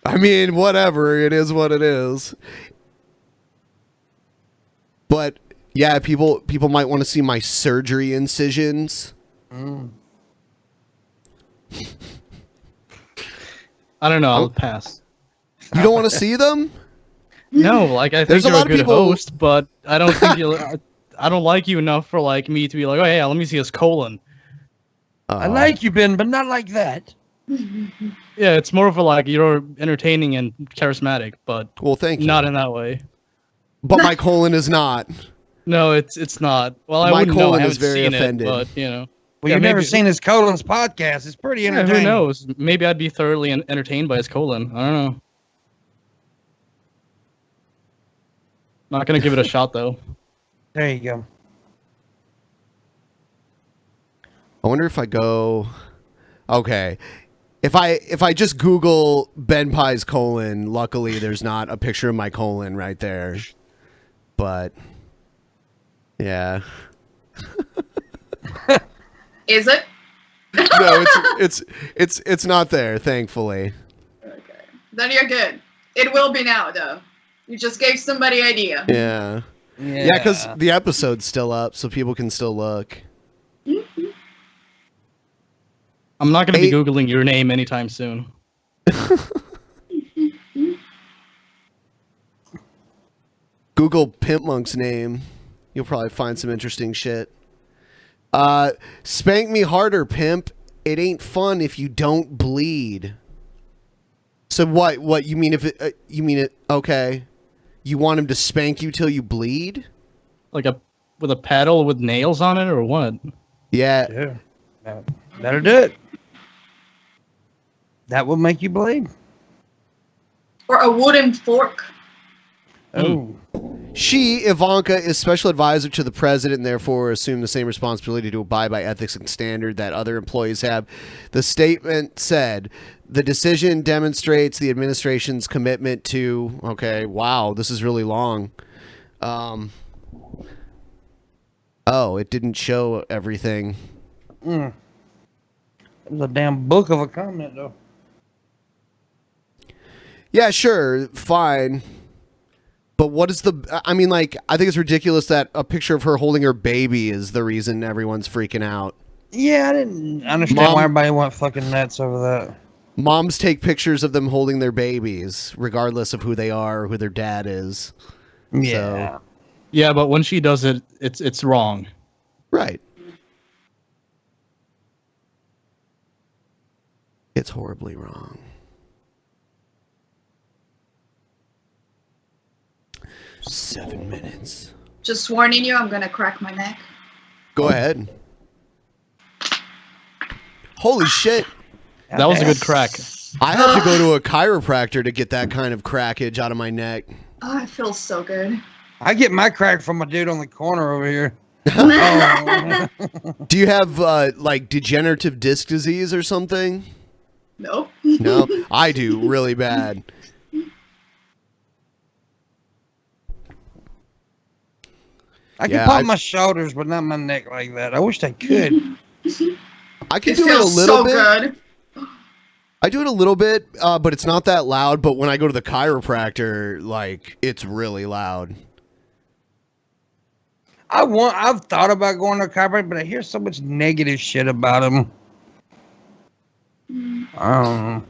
I mean, whatever. It is what it is. But yeah, people might want to see my surgery incisions. I don't know. I'll pass. You don't want to see them? No, like I think There's you're a lot a good of people... host, but I don't think you'll. I don't like you enough for like me to be like, oh yeah, let me see his colon. I like you, Ben, but not like that. Yeah, it's more of a like you're entertaining and charismatic, but well, thank you. Not in that way. But my colon is not. No, it's not. Well, I my wouldn't know. colon I is haven't very seen offended. It, but you know. Well, Yeah, you've never maybe- seen his colon's podcast. It's pretty Yeah, entertaining. who knows? Maybe I'd be thoroughly entertained by his colon. I don't know. Not gonna give it a shot though. There you go. I wonder if I go. Okay, if I just Google Benpai's colon, luckily there's not a picture of my colon right there. But yeah. Is it? No, it's not there, thankfully. Then you're good. It will be now, though. You just gave somebody idea. Yeah. Yeah, because the episode's still up, so people can still look. I'm not gonna be Googling your name anytime soon. Google Pimp Monk's name. You'll probably find some interesting shit. Spank me harder, pimp. It ain't fun if you don't bleed. So what you mean if it you mean it okay. You want him to spank you till you bleed? Like with a paddle with nails on it or what? Yeah. Yeah. Better do it. That will make you bleed. Or a wooden fork. Oh. She, Ivanka, is special advisor to the president and therefore assume the same responsibility to abide by ethics and standard that other employees have. The statement said, the decision demonstrates the administration's commitment to, okay, wow, this is really long. Oh, it didn't show everything. It was a damn book of a comment, though. Yeah, sure, fine. But what is I mean, like, I think it's ridiculous that a picture of her holding her baby is the reason everyone's freaking out. Yeah, I didn't understand why everybody went fucking nuts over that. Moms take pictures of them holding their babies, regardless of who they are or who their dad is. Yeah. Yeah, but when she does it, it's wrong. Right. It's horribly wrong. Seven minutes. Just warning you, I'm gonna crack my neck. Go ahead. Holy shit. That was a good crack. I have to go to a chiropractor to get that kind of crackage out of my neck. Oh, it feels so good. I get my crack from a dude on the corner over here. Do you have like degenerative disc disease or something? Nope. No, I do really bad. I can pop my shoulders, but not my neck like that. I wish I could. I can It do it a feels little so bit. good. I do it a little bit, but it's not that loud. But when I go to the chiropractor, like, it's really loud. I've thought about going to a chiropractor, but I hear so much negative shit about him. I don't know.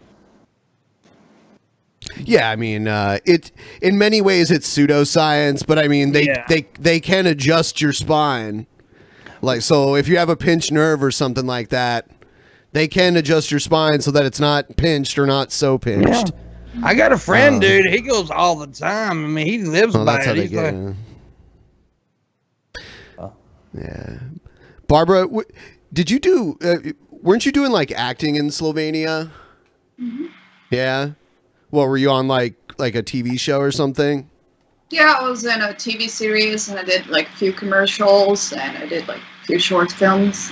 Yeah, I mean, it in many ways it's pseudoscience, but I mean they can adjust your spine. Like, so if you have a pinched nerve or something like that, they can adjust your spine so that it's not pinched or not so pinched. Yeah. I got a friend, dude. He goes all the time. I mean, he lives by that's it. how they He's get like, Yeah, Barbara, did you do? Weren't you doing like acting in Slovenia? Mm-hmm. Yeah. What were you on like a TV show or something? Yeah, I was in a TV series and I did like a few commercials and I did like a few short films.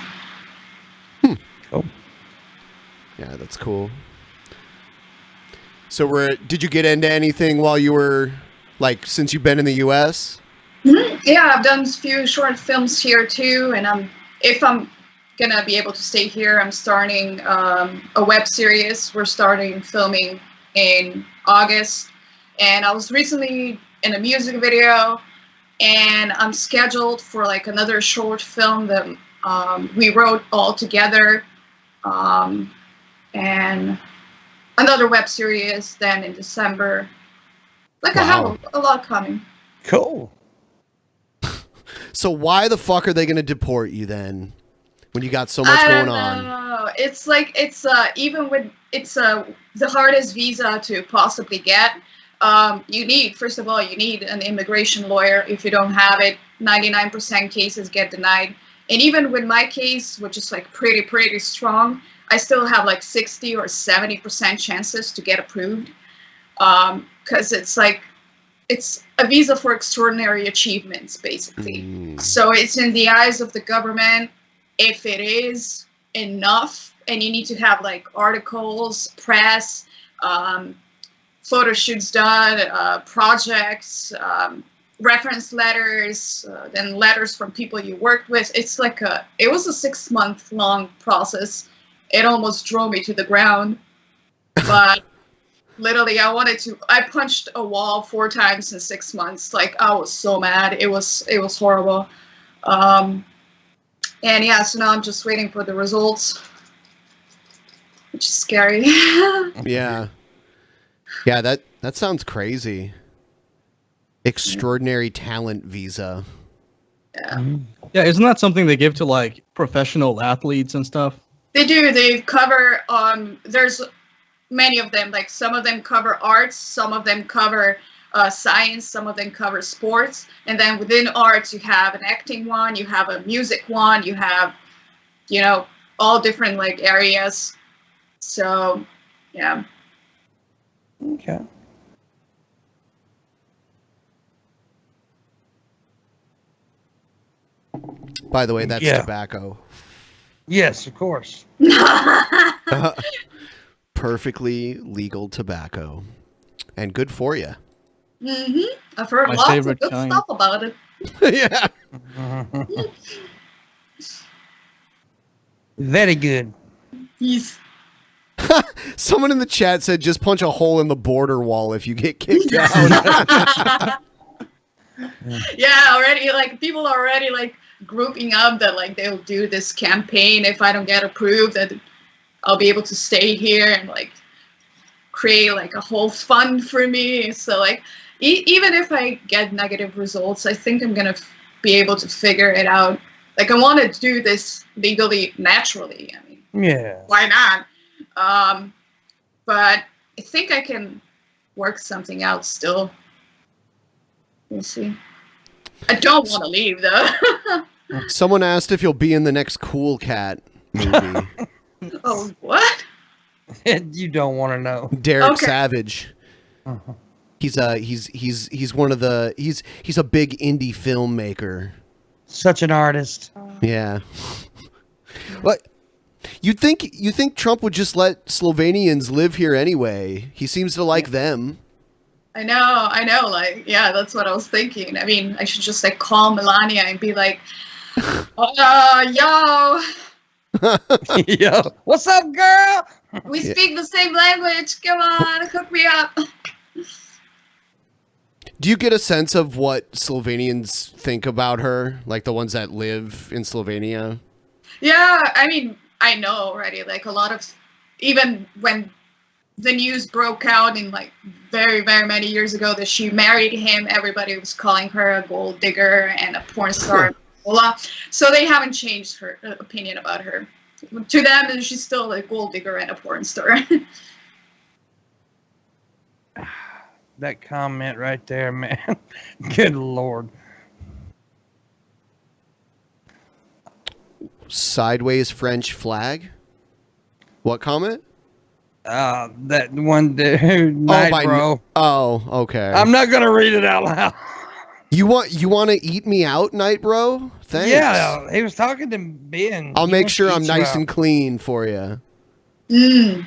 Oh. Yeah, that's cool. So did you get into anything while you were like since you've been in the US? Mm-hmm. Yeah, I've done a few short films here too, and if I'm gonna be able to stay here, I'm starting a web series. We're starting filming in August, and I was recently in a music video, and I'm scheduled for like another short film that we wrote all together, and another web series then in December. Like, I have a lot coming. Cool. So why the fuck are they going to deport you then? When you got so much going on? No, it's like even with the hardest visa to possibly get. You need, first of all, you need an immigration lawyer. If you don't have it, 99% cases get denied. And even with my case, which is like pretty strong, I still have like 60 or 70% chances to get approved. Because it's a visa for extraordinary achievements, basically. So it's in the eyes of the government. If it is enough, and you need to have like articles, press, photo shoots done, projects, reference letters, then letters from people you worked with. It's like it was a 6-month long process. It almost drove me to the ground, but literally I punched a wall 4 times in 6 months. Like, I was so mad. It was horrible. And yeah, so now I'm just waiting for the results, which is scary. Yeah. Yeah, that sounds crazy. Extraordinary talent visa. Yeah. Yeah, isn't that something they give to like professional athletes and stuff? They do. They cover, there's many of them. Like, some of them cover arts, some of them cover science, some of them cover sports, and then within arts you have an acting one, you have a music one, you have, all different like areas. So yeah. Okay. By the way, that's tobacco. Yes, of course. Perfectly legal tobacco, and good for you. I've heard My lots of favorite good kind. stuff about it. Yeah. Very good. Yes. Someone in the chat said just punch a hole in the border wall if you get kicked out. Yeah, already, like, people are already like grouping up that like they'll do this campaign if I don't get approved, that I'll be able to stay here and like create like a whole fund for me. So like even if I get negative results, I think I'm gonna be able to figure it out. Like, I want to do this legally, naturally. I mean, yeah, why not? But I think I can work something out still. We'll see. I don't want to leave though. Someone asked if you'll be in the next Cool Cat movie. Oh, what? You don't want to know. Derek Savage. He's one of the he's a big indie filmmaker. Such an artist. Yeah. But you think Trump would just let Slovenians live here anyway? He seems to like them. I know. Like, yeah, that's what I was thinking. I mean, I should just like call Melania and be like, yo. Yo, what's up, girl? We speak the same language. Come on, hook me up. Do you get a sense of what Slovenians think about her? Like the ones that live in Slovenia? Yeah, I mean, I know already. Like, a lot of, even when the news broke out in like very, very many years ago that she married him, everybody was calling her a gold digger and a porn star. So they haven't changed her opinion about her. To them, she's still a gold digger and a porn star. That comment right there, man. Good Lord. Sideways French flag? What comment? That one dude, Night Bro. Oh, okay. I'm not gonna read it out loud. You want to eat me out, Night Bro? Thanks. Yeah, he was talking to Ben. I'll make sure I'm nice and clean for you. Yeah.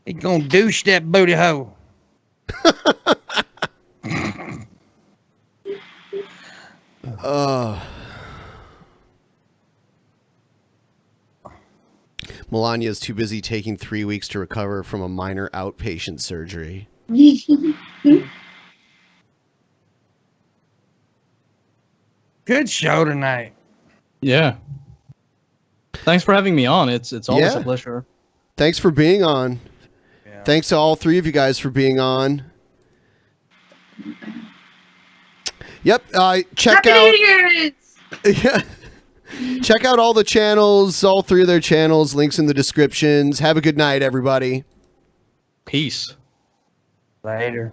He gonna douche that booty hole. Melania's too busy taking 3 weeks to recover from a minor outpatient surgery. Good show tonight. Yeah. Thanks for having me on. It's always a pleasure. Thanks for being on. Yeah. Thanks to all three of you guys for being on. Yep. Check Happy out. New Year's! Yeah. Check out all the channels, all 3 of their channels. Links in the descriptions. Have a good night, everybody. Peace. Later.